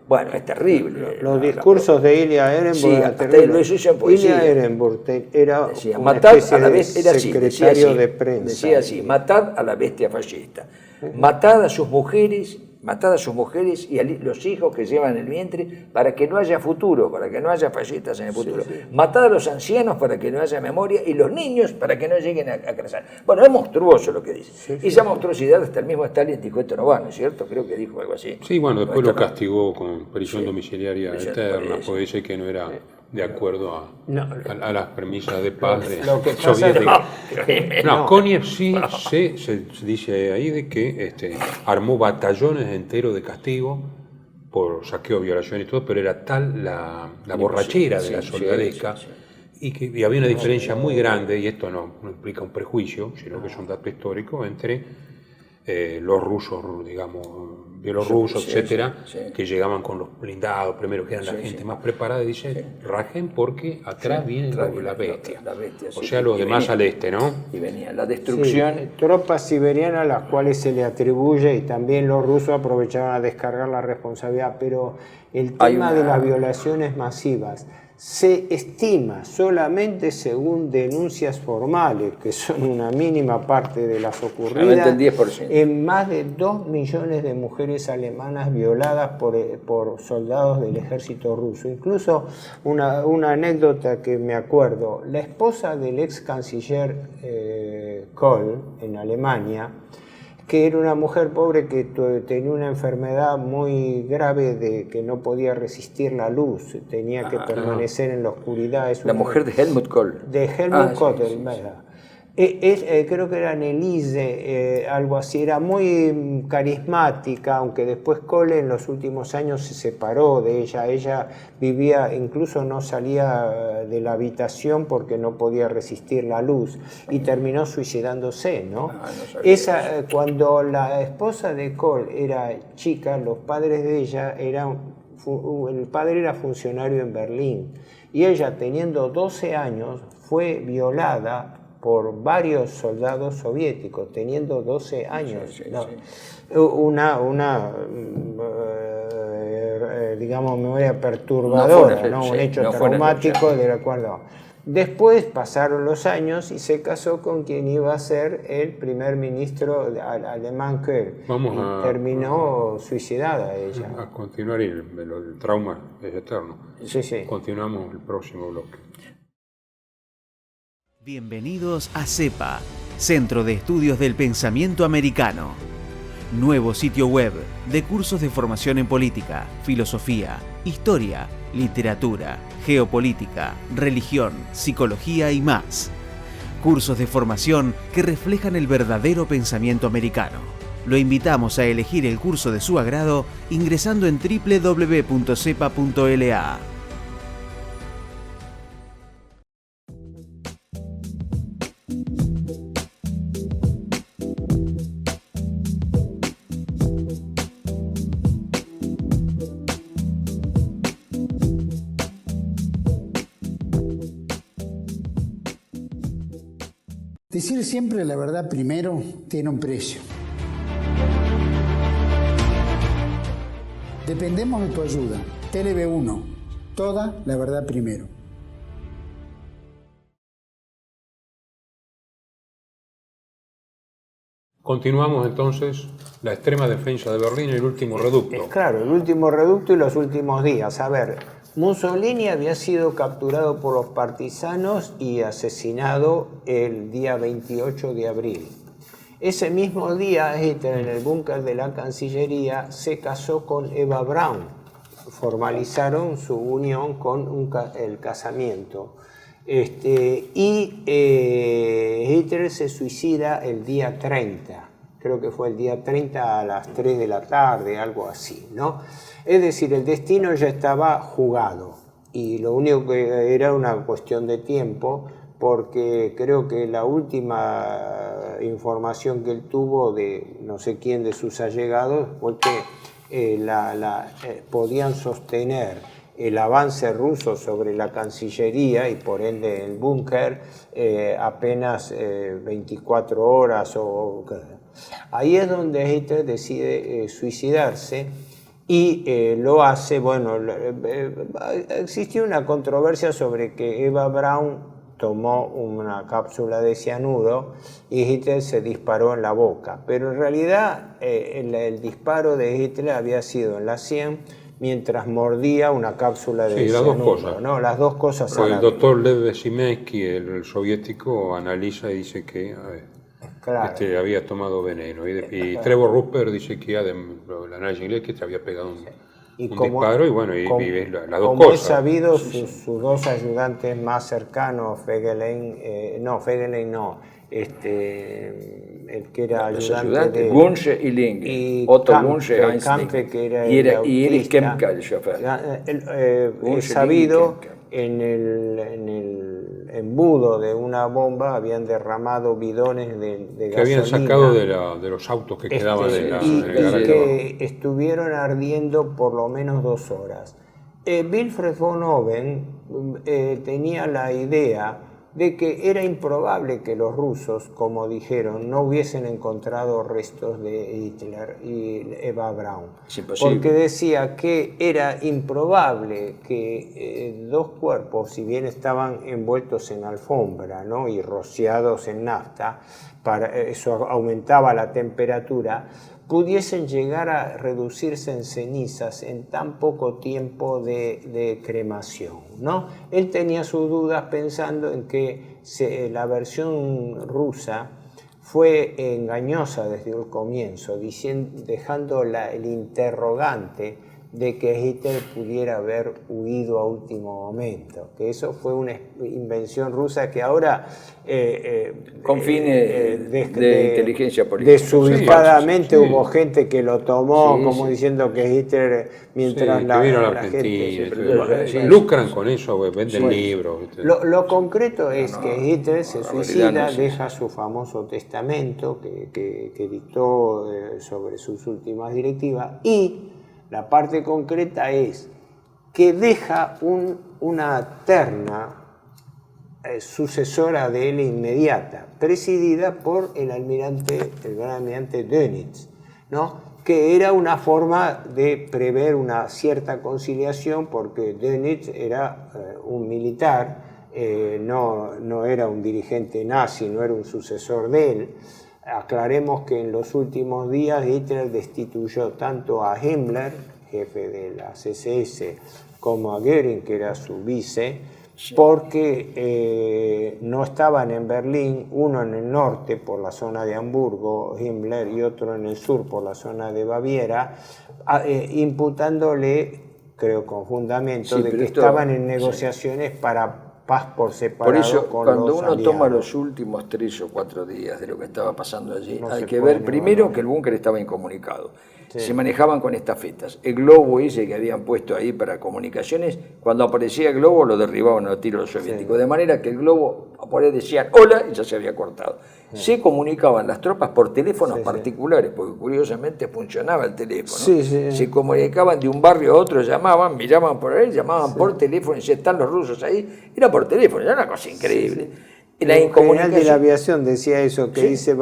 Bueno, es terrible. Los discursos de Ilya Ehrenburg, Ilya Ehrenburg era decía, una matad especie a la de bestia, secretario de prensa. Decía así, matad a la bestia fascista, matad a sus mujeres y a los hijos que llevan en el vientre para que no haya futuro, para que no haya fascistas en el futuro. Matad a los ancianos para que no haya memoria y los niños para que no lleguen a crecer. Bueno, es monstruoso lo que dice. Esa monstruosidad hasta el mismo Stalin dijo, esto no va, ¿no es cierto? Creo que dijo algo así. Sí, bueno, después lo castigó con prisión domiciliaria eterna, porque dice que no era de acuerdo a las premisas de paz soviéticas. Koniev sí se dice ahí de que armó batallones enteros de castigo por saqueo, violación y todo, pero era tal la borrachera de la soldadesca y había una diferencia muy grande, y esto no implica un prejuicio, sino que es un dato histórico, entre los rusos, digamos, bielorrusos, etcétera, que llegaban con los blindados, primero que eran la gente más preparada, y dice, rajen porque atrás viene la bestia. O sea, los demás al este, ¿no? Y venía la destrucción. Tropas siberianas a las cuales se le atribuye, y también los rusos aprovechaban a descargar la responsabilidad, pero el tema de las violaciones masivas se estima solamente, según denuncias formales, que son una mínima parte de las ocurridas, el 10%. En más de 2 millones de mujeres alemanas violadas por soldados del ejército ruso. Incluso una anécdota que me acuerdo, la esposa del ex canciller Kohl en Alemania, que era una mujer pobre que tenía una enfermedad muy grave de que no podía resistir la luz, tenía que permanecer en la oscuridad. La mujer de Helmut Kohl. De Helmut Kohl, Creo que era Anneliese, algo así, era muy carismática, aunque después Kohl en los últimos años se separó de ella. Ella vivía, incluso no salía de la habitación porque no podía resistir la luz y terminó suicidándose, ¿no? Cuando la esposa de Kohl era chica, los padres de ella el padre era funcionario en Berlín y ella, teniendo 12 años, fue violada por varios soldados soviéticos, teniendo 12 años. Sí, ¿no? Sí. Digamos, memoria perturbadora, no un hecho traumático del acuerdo. Después pasaron los años y se casó con quien iba a ser el primer ministro alemán, Kohl. Terminó suicidada ella. A continuar, el trauma es eterno. Sí, sí. Continuamos el próximo bloque. Bienvenidos a CEPA, Centro de Estudios del Pensamiento Americano. Nuevo sitio web de cursos de formación en política, filosofía, historia, literatura, geopolítica, religión, psicología y más. Cursos de formación que reflejan el verdadero pensamiento americano. Lo invitamos a elegir el curso de su agrado ingresando en www.cepa.la. Decir siempre la verdad primero tiene un precio. Dependemos de tu ayuda. TLB1. Toda la verdad primero. Continuamos entonces la extrema defensa de Berlín y el último reducto. Claro, el último reducto y los últimos días. A ver, Mussolini había sido capturado por los partisanos y asesinado el día 28 de abril. Ese mismo día, Hitler, en el búnker de la Cancillería, se casó con Eva Braun. Formalizaron su unión con el casamiento. Hitler se suicida el día 30. Creo que fue el día 30 a las 3 de la tarde, algo así, ¿no? Es decir, el destino ya estaba jugado y lo único que era una cuestión de tiempo, porque creo que la última información que él tuvo de no sé quién de sus allegados fue que podían sostener el avance ruso sobre la Cancillería y por ende el búnker apenas 24 horas. Ahí es donde Hitler decide suicidarse y lo hace. Bueno, existió una controversia sobre que Eva Braun tomó una cápsula de cianuro y Hitler se disparó en la boca, pero en realidad el disparo de Hitler había sido en la sien mientras mordía una cápsula de cianuro. Las dos cosas. ¿No? Las dos cosas. Pero el doctor Lev Simensky, el soviético, analiza y dice que claro, había tomado veneno. Y Trevor Rupert dice que el análisis inglés que te había pegado un disparo y bueno, y las dos como cosas. Es sabido, sus dos ayudantes más cercanos, el que era ayudante de Wunsch y Ling, Otto Wunsch y Erich Kempka, el chofer. Es sabido, en el embudo de una bomba habían derramado bidones de gasolina. Que habían sacado de los autos que quedaban en el garaje. Que estuvieron ardiendo por lo menos 2 horas. Wilfred von Oben tenía la idea de que era improbable que los rusos, como dijeron, no hubiesen encontrado restos de Hitler y Eva Braun. Porque decía que era improbable que dos cuerpos, si bien estaban envueltos en alfombra, ¿no?, y rociados en nafta, eso aumentaba la temperatura, pudiesen llegar a reducirse en cenizas en tan poco tiempo de cremación, ¿no? Él tenía sus dudas pensando en que la versión rusa fue engañosa desde el comienzo, dejando el interrogante de que Hitler pudiera haber huido a último momento, que eso fue una invención rusa que ahora con fines de inteligencia política. Desubicadamente Sí. hubo gente que lo tomó Sí, como sí. diciendo que Hitler, mientras Sí, que vino a la la Argentina. gente... sí. Lucran con eso, venden libros. ¿viste? Lo concreto es que Hitler se la realidad suicida, no es esa. deja su famoso testamento que dictó sobre sus últimas directivas, y la parte concreta es que deja una terna sucesora de él inmediata, presidida por el gran almirante Dönitz, ¿no? Que era una forma de prever una cierta conciliación, porque Dönitz era un militar, no era un dirigente nazi, no era un sucesor de él. Aclaremos que en los últimos días Hitler destituyó tanto a Himmler, jefe de la CSS, como a Göring, que era su vice, porque no estaban en Berlín, uno en el norte por la zona de Hamburgo, Himmler, y otro en el sur por la zona de Baviera, imputándole, creo con fundamento, de que estaban en negociaciones para paz por separado. Por eso, con cuando los uno aliados. toma los últimos 3 o 4 días de lo que estaba pasando allí, No hay se que puede ver primero negar. que el búnker estaba incomunicado. Se manejaban con estafetas. El globo ese que habían puesto ahí para comunicaciones, cuando aparecía el globo lo derribaban a los tiros los soviéticos. De manera que el globo, por ahí decían hola y ya se había cortado. Se comunicaban las tropas por teléfonos particulares, porque curiosamente funcionaba el teléfono. Se comunicaban de un barrio a otro, llamaban, miraban por ahí, llamaban por teléfono y si están los rusos ahí, era por teléfono, era una cosa increíble. La El general de la incomunicación. aviación decía eso, que dice,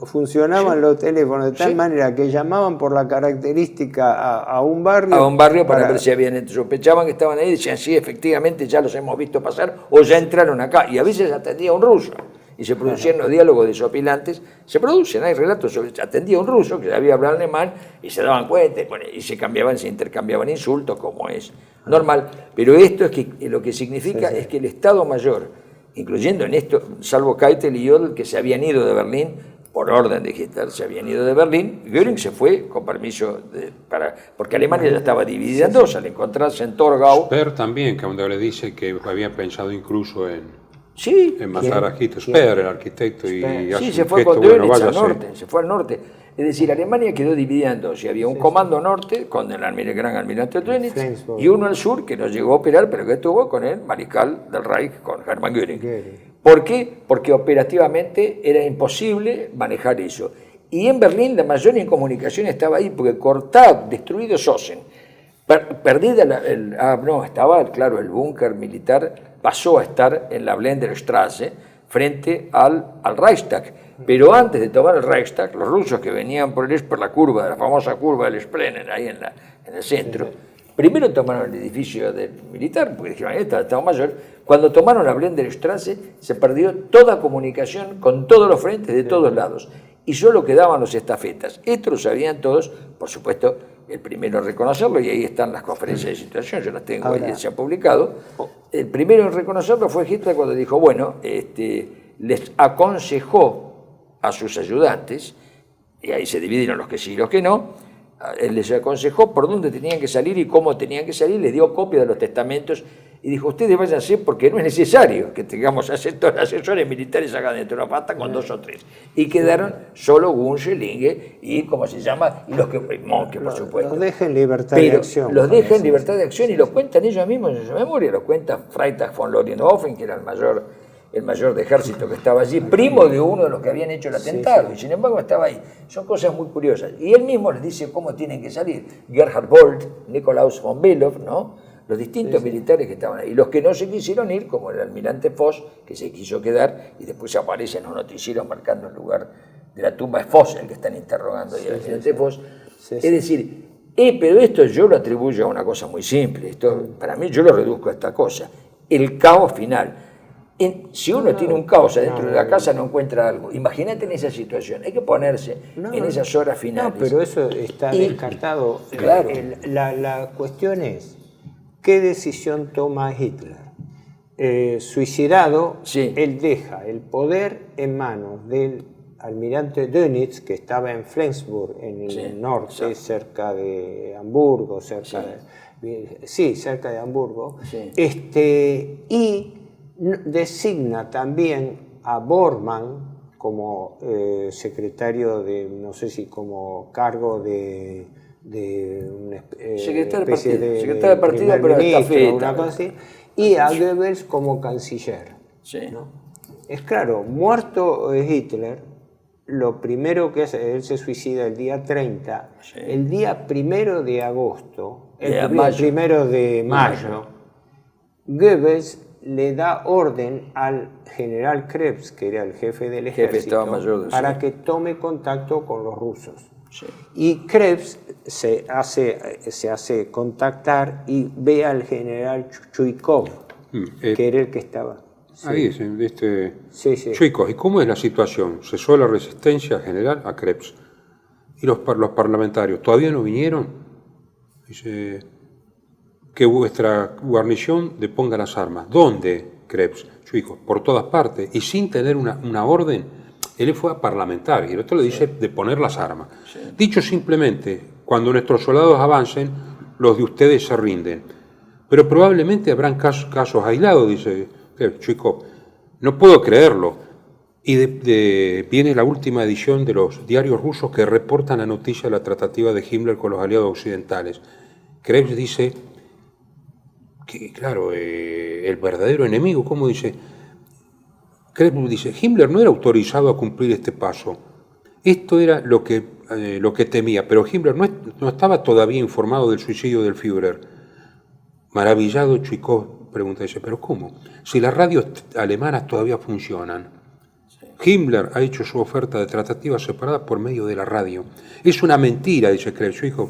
funcionaban los teléfonos de tal manera que llamaban por la característica a un barrio. A un barrio para ver si habían, sospechaban que estaban ahí y decían, sí, efectivamente ya los hemos visto pasar o ya entraron acá. Y a veces atendía un ruso. Y se producían los diálogos desopilantes. Se producen, hay relatos sobre, atendía un ruso que sabía hablar alemán y se daban cuenta y se intercambiaban insultos, como es normal. Pero esto es que lo que significa es que el Estado Mayor, incluyendo en esto, salvo Keitel y Jodl, que se habían ido de Berlín, por orden de Hitler, se habían ido de Berlín, Göring se fue con permiso, porque Alemania ya estaba dividida en dos, al encontrarse en Torgau. Speer también, que donde le dice que había pensado incluso en Sí, matar a Hitler. Speer, el arquitecto, y hace sí, se un fue gesto, con bueno, Dönitz al váyase. norte, se fue al norte. Es decir, Alemania quedó dividida en dos, y había un comando norte con el gran almirante Dönitz Flensburg. y uno al sur que no llegó a operar, pero que estuvo con el mariscal del Reich, con Hermann Göring. Göring. ¿Por qué? Porque operativamente era imposible manejar eso. Y en Berlín la mayor incomunicación estaba ahí, porque cortado, destruido Sosen, perdida estaba, claro, el búnker militar pasó a estar en la Blenderstraße frente al Reichstag. Pero antes de tomar el Reichstag, los rusos que venían por la curva, la famosa curva del Splenen, ahí en el centro, primero tomaron el edificio militar, porque dijeron, ahí está el Estado Mayor. Cuando tomaron la Blenderstraße, se perdió toda comunicación con todos los frentes de todos lados. Y solo quedaban los estafetas. Esto lo sabían todos, por supuesto, el primero en reconocerlo, y ahí están las conferencias de situación, yo las tengo ahí, se han publicado. El primero en reconocerlo fue Hitler cuando dijo, bueno, les aconsejó a sus ayudantes, y ahí se dividieron los que sí y los que no, él les aconsejó por dónde tenían que salir y cómo tenían que salir, les dio copia de los testamentos y dijo, ustedes váyanse porque no es necesario que tengamos asesores militares acá dentro, nos basta con 2 o 3. Y quedaron solo Gunsch, Linge y, ¿cómo se llama? Y los que, Monke, por supuesto. Los deja en libertad Pero de acción. los deja en libertad de acción y los cuentan ellos mismos en su memoria, los cuenta Freitag von Lorienhofen, que era el mayor de ejército que estaba allí, primo de uno de los que habían hecho el atentado, y sin embargo estaba ahí. Son cosas muy curiosas. Y él mismo les dice cómo tienen que salir. Gerhard Bolt, Nikolaus von Below, ¿no? Los distintos militares que estaban ahí. Y los que no se quisieron ir, como el almirante Voss, que se quiso quedar, y después aparece en los noticieros marcando el lugar de la tumba de Voss, el que están interrogando ahí al almirante Voss. Es decir, pero esto yo lo atribuyo a una cosa muy simple. Esto, para mí, yo lo reduzco a esta cosa. El caos final. Si uno tiene un caos adentro de la casa, no encuentra algo. Imagínate en esa situación. Hay que ponerse en esas horas finales. No, pero eso está descartado. Claro. La cuestión es, ¿qué decisión toma Hitler? Suicidado, Sí. él deja el poder en manos del almirante Dönitz, que estaba en Flensburg, en el norte, cerca de Hamburgo, cerca de Hamburgo, y designa también a Bormann como secretario de, no sé si como cargo de una especie de partida, pero una cosa así, y a Goebbels como canciller. ¿No? Es claro, muerto Hitler, lo primero que hace, él se suicida el día 30, el día 1 de agosto, el 1 de mayo, Goebbels le da orden al general Krebs, que era el jefe del ejército, para que tome contacto con los rusos. Sí. Y Krebs se hace contactar y ve al general Chuikov, que era el que estaba. Ahí, Chuikov, ¿y cómo es la situación? Cesó la resistencia general a Krebs. ¿Y los parlamentarios todavía no vinieron? Dice que vuestra guarnición deponga las armas. ¿Dónde, Krebs? Chuikov, por todas partes. Y sin tener una orden, él fue a parlamentar y el otro le dice de poner las armas. Sí. Dicho simplemente, cuando nuestros soldados avancen, los de ustedes se rinden. Pero probablemente habrán casos aislados, dice Chuikov. No puedo creerlo. Y viene la última edición de los diarios rusos que reportan la noticia de la tratativa de Himmler con los aliados occidentales. Krebs dice que, claro, el verdadero enemigo, ¿cómo dice? Krebs dice, Himmler no era autorizado a cumplir este paso. Esto era lo que temía, pero Himmler no estaba todavía informado del suicidio del Führer. Maravillado, Chuikov pregunta, dice, ¿pero cómo? Si las radios alemanas todavía funcionan. Himmler ha hecho su oferta de tratativa separada por medio de la radio. Es una mentira, dice Krebs. Hijo,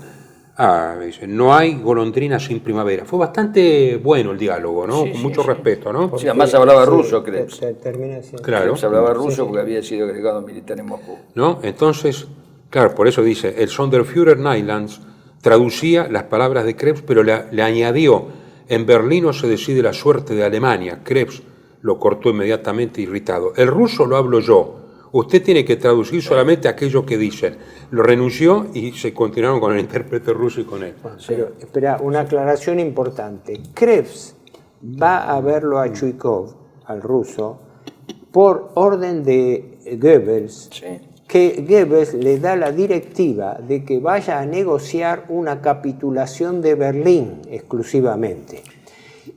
dice, no hay golondrina sin primavera. Fue bastante bueno el diálogo, ¿no? Con mucho respeto, ¿no? Sí, además hablaba ruso, Krebs. Claro. Krebs hablaba ruso porque había sido agregado militar en Moscú. ¿No? Entonces, claro, por eso dice, el Sonderführer Neylands traducía las palabras de Krebs, pero le añadió, en Berlín no se decide la suerte de Alemania. Krebs lo cortó inmediatamente irritado. El ruso lo hablo yo. Usted tiene que traducir solamente aquello que dicen. Lo renunció y se continuaron con el intérprete ruso y con él. Pero, espera, una aclaración importante. Krebs va a verlo a Chuikov, al ruso, por orden de Goebbels, que Goebbels le da la directiva de que vaya a negociar una capitulación de Berlín exclusivamente.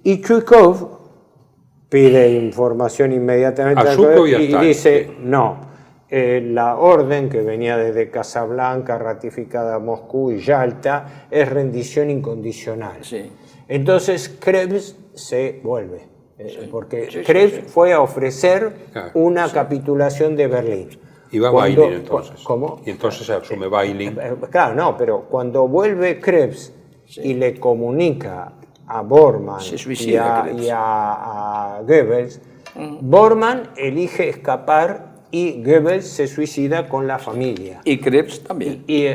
Y Chuikov pide información inmediatamente y dice, no, la orden que venía desde Casablanca, ratificada en Moscú y Yalta, es rendición incondicional. Sí. Entonces Krebs se vuelve, porque Krebs fue a ofrecer una capitulación de Berlín. Y va Weiling entonces. ¿Cómo? Y entonces se asume Weiling. Claro, no, pero cuando vuelve Krebs y le comunica a Bormann y a Goebbels, Bormann elige escapar y Goebbels se suicida con la familia. Y Krebs también. Y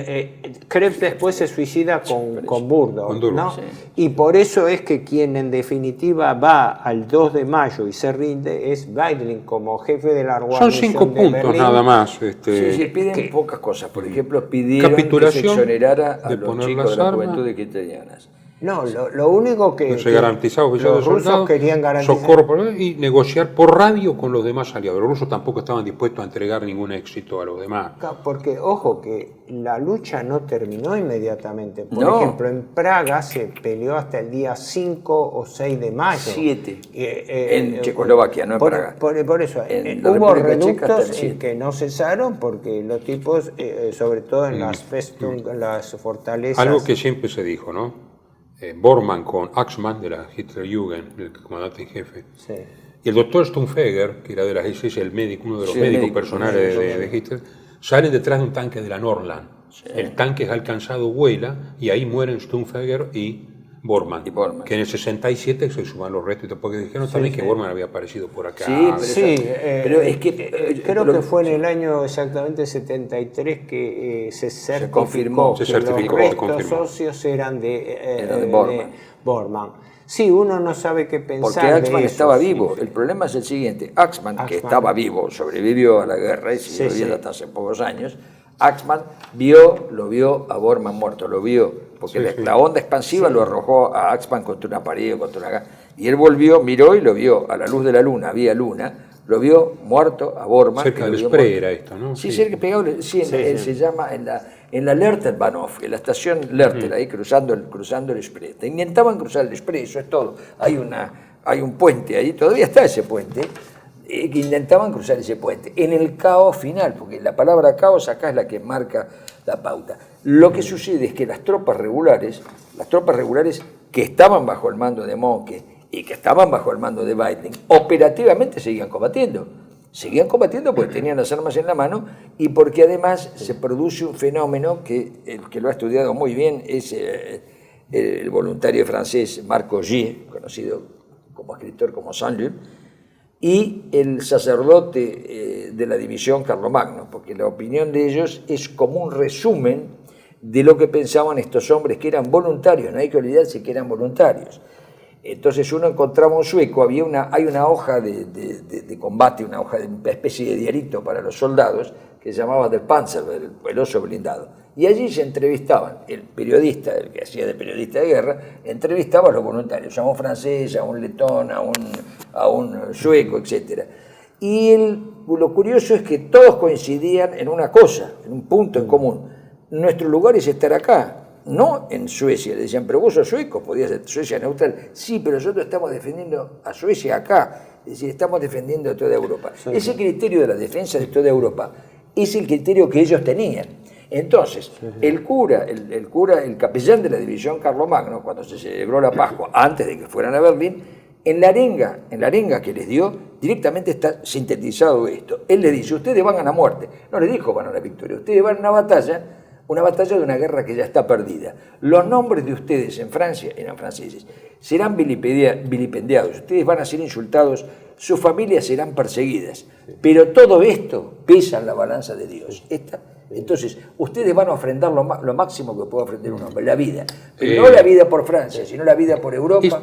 Krebs después se suicida con Burdo, ¿no? Sí. Y por eso es que quien en definitiva va al 2 de mayo y se rinde es Weidling como jefe de la guarnición. Son 5 puntos Berlín. Nada más. Sí, piden pocas cosas. Por ejemplo, pidieron que se exonerara a los chicos de la juventud de hitlerianas. No, lo único que se garantizaba los rusos querían garantizar socorro y negociar por radio con los demás aliados. Los rusos tampoco estaban dispuestos a entregar ningún éxito a los demás. Porque, ojo, que la lucha no terminó inmediatamente. Por ejemplo, en Praga se peleó hasta el día 5 o 6 de mayo. 7. En Checoslovaquia, no en Praga. Por eso, hubo reductos en que no cesaron porque los tipos, sobre todo en las Festung, las fortalezas... Algo que siempre se dijo, ¿no? Bormann con Axmann de la Hitlerjugend, el comandante en jefe, y el doctor Stumpfegger, que era de la SS, uno de los médicos personales de Hitler, salen detrás de un tanque de la Nordland. El tanque es alcanzado, vuela, y ahí mueren Stumpfegger y Bormann, que en el 67 se suman los restos, porque dijeron también que Bormann había aparecido por acá. Pero es que creo que fue en el año exactamente 73 que se certificó que los restos óseos eran de Bormann. Sí, uno no sabe qué pensar. Porque Axmann de eso, estaba sí, vivo. sí. El problema es el siguiente. Axmann, que estaba vivo, sobrevivió a la guerra y siguió Sí, viviendo sí. hasta hace pocos años. Axmann lo vio a Bormann muerto, lo vio, porque la onda expansiva lo arrojó a Axmann contra una pared, y él volvió, miró y lo vio a la luz de la luna, había luna, lo vio muerto a Bormann. Cerca del Spree era esto, ¿no? Sí, cerca pegado, se llama en la Lerterbahnhof, en la estación Lerter, ahí cruzando el Spree. Te intentaban cruzar el Spree, eso es todo. Hay un puente ahí, todavía está ese puente, que intentaban cruzar ese puente. En el caos final, porque la palabra caos acá es la que marca la pauta. Lo que sucede es que las tropas regulares que estaban bajo el mando de Monke y que estaban bajo el mando de Weidling, operativamente seguían combatiendo. Seguían combatiendo porque tenían las armas en la mano y porque además se produce un fenómeno que el que lo ha estudiado muy bien es el voluntario francés Marc Augier, conocido como escritor como Saint-Luc, y el sacerdote de la división Carlomagno, porque la opinión de ellos es como un resumen de lo que pensaban estos hombres que eran voluntarios, no hay que olvidarse que eran voluntarios. Entonces uno encontraba un sueco, hay una hoja de combate, una especie de diarito para los soldados que se llamaba Der Panzer, el oso blindado. Y allí se entrevistaban, el periodista, el que hacía de periodista de guerra, entrevistaba a los voluntarios, a un francés, a un letón, a un sueco, etc. Y lo curioso es que todos coincidían en una cosa, en un punto en común. Nuestro lugar es estar acá. No en Suecia, le decían, pero vos sos sueco, podías ser Suecia neutral. Sí, pero nosotros estamos defendiendo a Suecia acá, es decir, estamos defendiendo a toda Europa. Sí. Ese criterio de la defensa de toda Europa es el criterio que ellos tenían. Entonces, el capellán de la división Carlomagno, cuando se celebró la Pascua, antes de que fueran a Berlín, en la arenga que les dio, directamente está sintetizado esto. Él les dice, ustedes van a la muerte. No les dijo van a la victoria, ustedes van a una batalla de una guerra que ya está perdida. Los nombres de ustedes en Francia, eran franceses, serán vilipendiados, ustedes van a ser insultados, sus familias serán perseguidas, pero todo esto pesa en la balanza de Dios. Entonces, ustedes van a ofrendar lo máximo que puede ofrendar un hombre, la vida. Pero no la vida por Francia, sino la vida por Europa.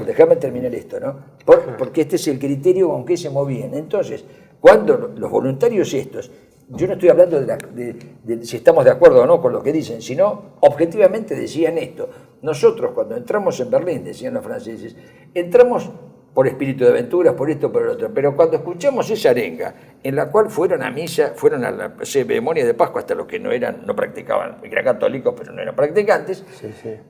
Déjame terminar esto, ¿no? Porque este es el criterio con que se movían. Entonces, cuando los voluntarios estos, yo no estoy hablando de si estamos de acuerdo o no con lo que dicen, sino objetivamente decían esto. Nosotros cuando entramos en Berlín, decían los franceses, entramos por espíritu de aventuras, por esto, por lo otro, pero cuando escuchamos esa arenga, en la cual fueron a misa, fueron a la ceremonia de Pascua, hasta los que no practicaban, eran católicos, pero no eran practicantes,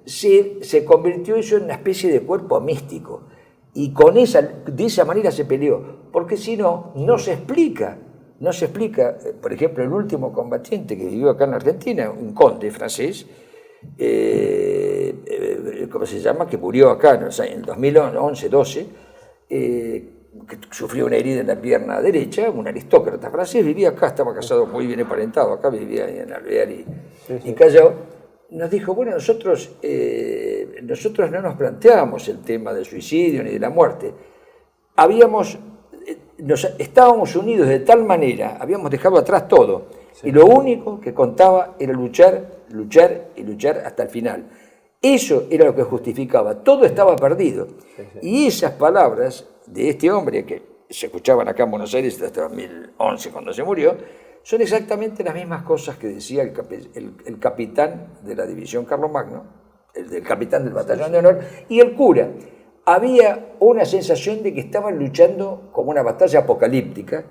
se convirtió eso en una especie de cuerpo místico. Y de esa manera se peleó, porque si no, no se explica, por ejemplo, el último combatiente que vivió acá en Argentina, un conde francés, ¿cómo se llama?, que murió acá en el 2011-12, que sufrió una herida en la pierna derecha, un aristócrata francés, vivía acá, estaba casado, muy bien emparentado, acá vivía en Alvear y Callao, nos dijo, bueno, nosotros no nos planteábamos el tema del suicidio ni de la muerte, estábamos unidos de tal manera, habíamos dejado atrás todo, y lo único que contaba era luchar hasta el final. Eso era lo que justificaba, todo estaba perdido. Y esas palabras de este hombre, que se escuchaban acá en Buenos Aires hasta 2011 cuando se murió, son exactamente las mismas cosas que decía el capitán de la división Carlomagno, el capitán del batallón de honor, y el cura. Había una sensación de que estaban luchando como una batalla apocalíptica.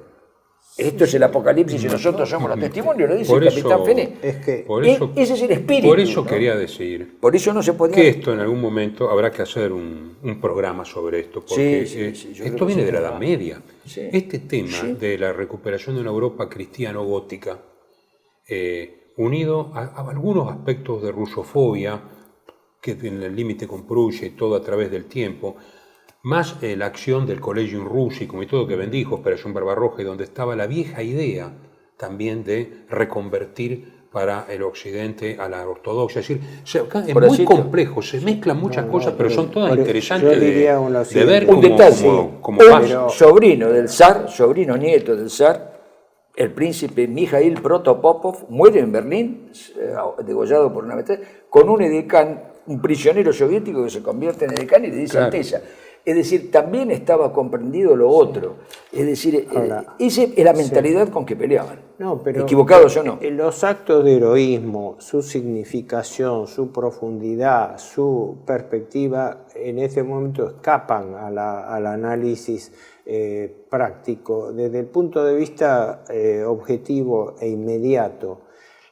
Esto es el apocalipsis y nosotros somos los testimonios, lo dice el capitán Fené. Ese es el espíritu. Por eso, ¿no?, quería decir por eso no se podía... que esto en algún momento habrá que hacer un programa sobre esto, porque esto viene de la Edad Media. Sí. Este tema de la recuperación de una Europa cristiano-gótica, unido a algunos aspectos de rusofobia, que en el límite con Prusia y todo a través del tiempo, más la acción del Collegium Russicum y todo que bendijo Operación Barbarroja, y donde estaba la vieja idea también de reconvertir para el occidente a la ortodoxia. Es decir, es muy complejo, se mezclan muchas cosas, pero son todas interesantes de ver un detalle. Como un sobrino del zar, sobrino nieto del zar, el príncipe Mikhail Protopopov, muere en Berlín, degollado por una metralla, con un edecán un prisionero soviético que se convierte en edecán y le dice Claro. Alteza. Es decir, también estaba comprendido lo otro. Es decir, esa es la mentalidad con que peleaban. No, pero equivocados o no. Los actos de heroísmo, su significación, su profundidad, su perspectiva, en ese momento escapan al análisis práctico. Desde el punto de vista objetivo e inmediato,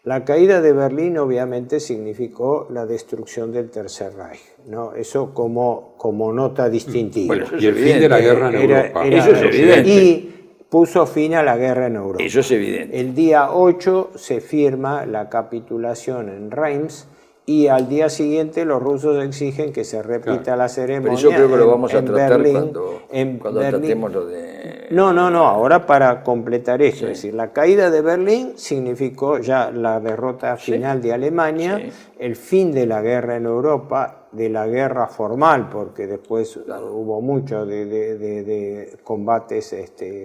la caída de Berlín obviamente significó la destrucción del Tercer Reich, ¿no? Eso como nota distintiva. Bueno, eso Y el fin de la guerra en Europa. Eso es evidente. Y puso fin a la guerra en Europa. Eso es evidente. El día 8 se firma la capitulación en Reims y al día siguiente los rusos exigen que se repita la ceremonia. Pero yo creo que lo vamos a en tratar Berlín, cuando tratemos lo de... No, ahora para completar esto, es decir, la caída de Berlín significó ya la derrota final de Alemania, el fin de la guerra en Europa, de la guerra formal, porque después hubo mucho de combates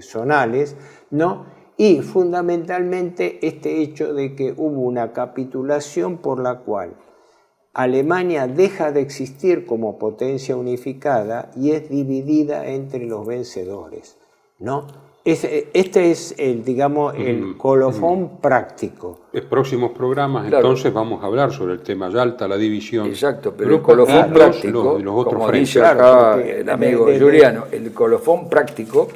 zonales, ¿no? Y fundamentalmente este hecho de que hubo una capitulación por la cual Alemania deja de existir como potencia unificada y es dividida entre los vencedores, ¿no? Este es el, digamos, el colofón práctico. En próximos programas, entonces, vamos a hablar sobre el tema Yalta, la división. Exacto, pero el Europa, colofón práctico, los otros como frentes. dice acá Claro, el amigo Giuliano, el colofón práctico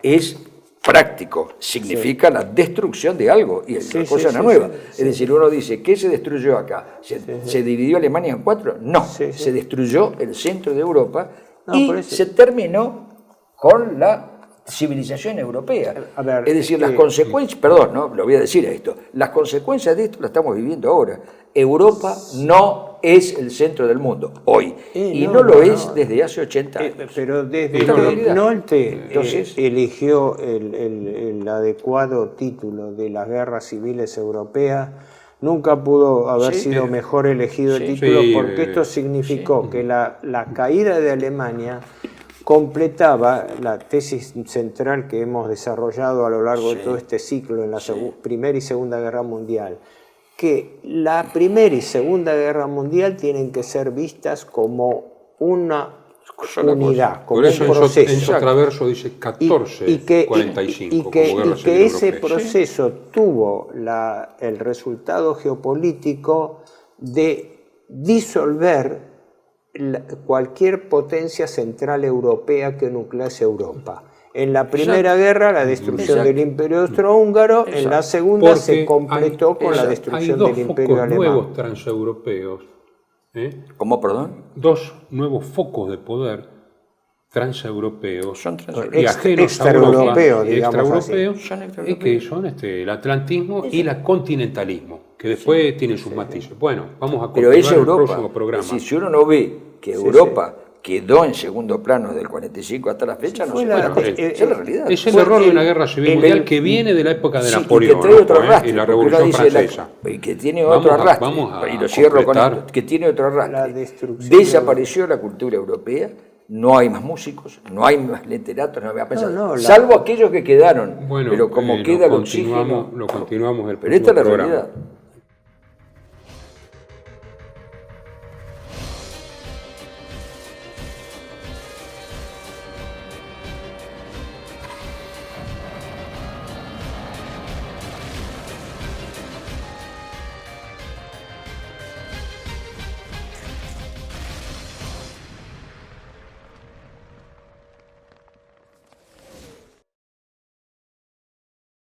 es práctico, significa la destrucción de algo y es una cosa nueva. Es decir, uno dice, ¿qué se destruyó acá? ¿Se dividió Alemania en cuatro? No, se destruyó el centro de Europa y se terminó con la civilización europea. A ver, es decir, las consecuencias, perdón, no, lo voy a decir esto, las consecuencias de esto las estamos viviendo ahora. Europa no es el centro del mundo hoy y no lo es desde hace 80 años. Pero desde Esta que realidad. Nolte Entonces, eligió el adecuado título de las guerras civiles europeas, nunca pudo haber sido mejor elegido el título, porque esto significó que la caída de Alemania completaba la tesis central que hemos desarrollado a lo largo de todo este ciclo en la Primera y Segunda Guerra Mundial, que la Primera y Segunda Guerra Mundial tienen que ser vistas como una unidad, como Por eso un proceso. en su traverso dice 1445 como guerra civil ese europea. proceso tuvo el resultado geopolítico de disolver cualquier potencia central europea que nuclease Europa. En la Primera Guerra, la destrucción del Imperio Austrohúngaro, en la Segunda Porque se completó con la destrucción del Imperio hay dos Alemán. nuevos transeuropeos. ¿Cómo, perdón? Dos nuevos focos de poder transeuropeos Son transeuropeos. y ajenos a Europa, Extraeuropeos, digamos así. extraeuropeos, y que son el atlantismo y el continentalismo, que después tienen sus matices. Bueno, vamos a Pero continuar es en el Europa. próximo programa. Si uno no ve que Europa quedó en segundo plano desde el 45 hasta la fecha, no se puede hacer. Esa es la realidad. Es el error de una guerra civil mundial que viene de la época de Sí, Napoleón, y que trae otro ojo, arrastre, y la porque uno Revolución dice Francesa. y que tiene otro arrastre, y lo cierro con esto, que tiene otro La arrastre. destrucción Desapareció la cultura europea, no hay más músicos, no hay más literatos, no hay más pensadores, la- salvo aquellos que quedaron, Bueno, pero como queda el oxígeno. lo continuamos el Pero esta es la próximo programa. realidad.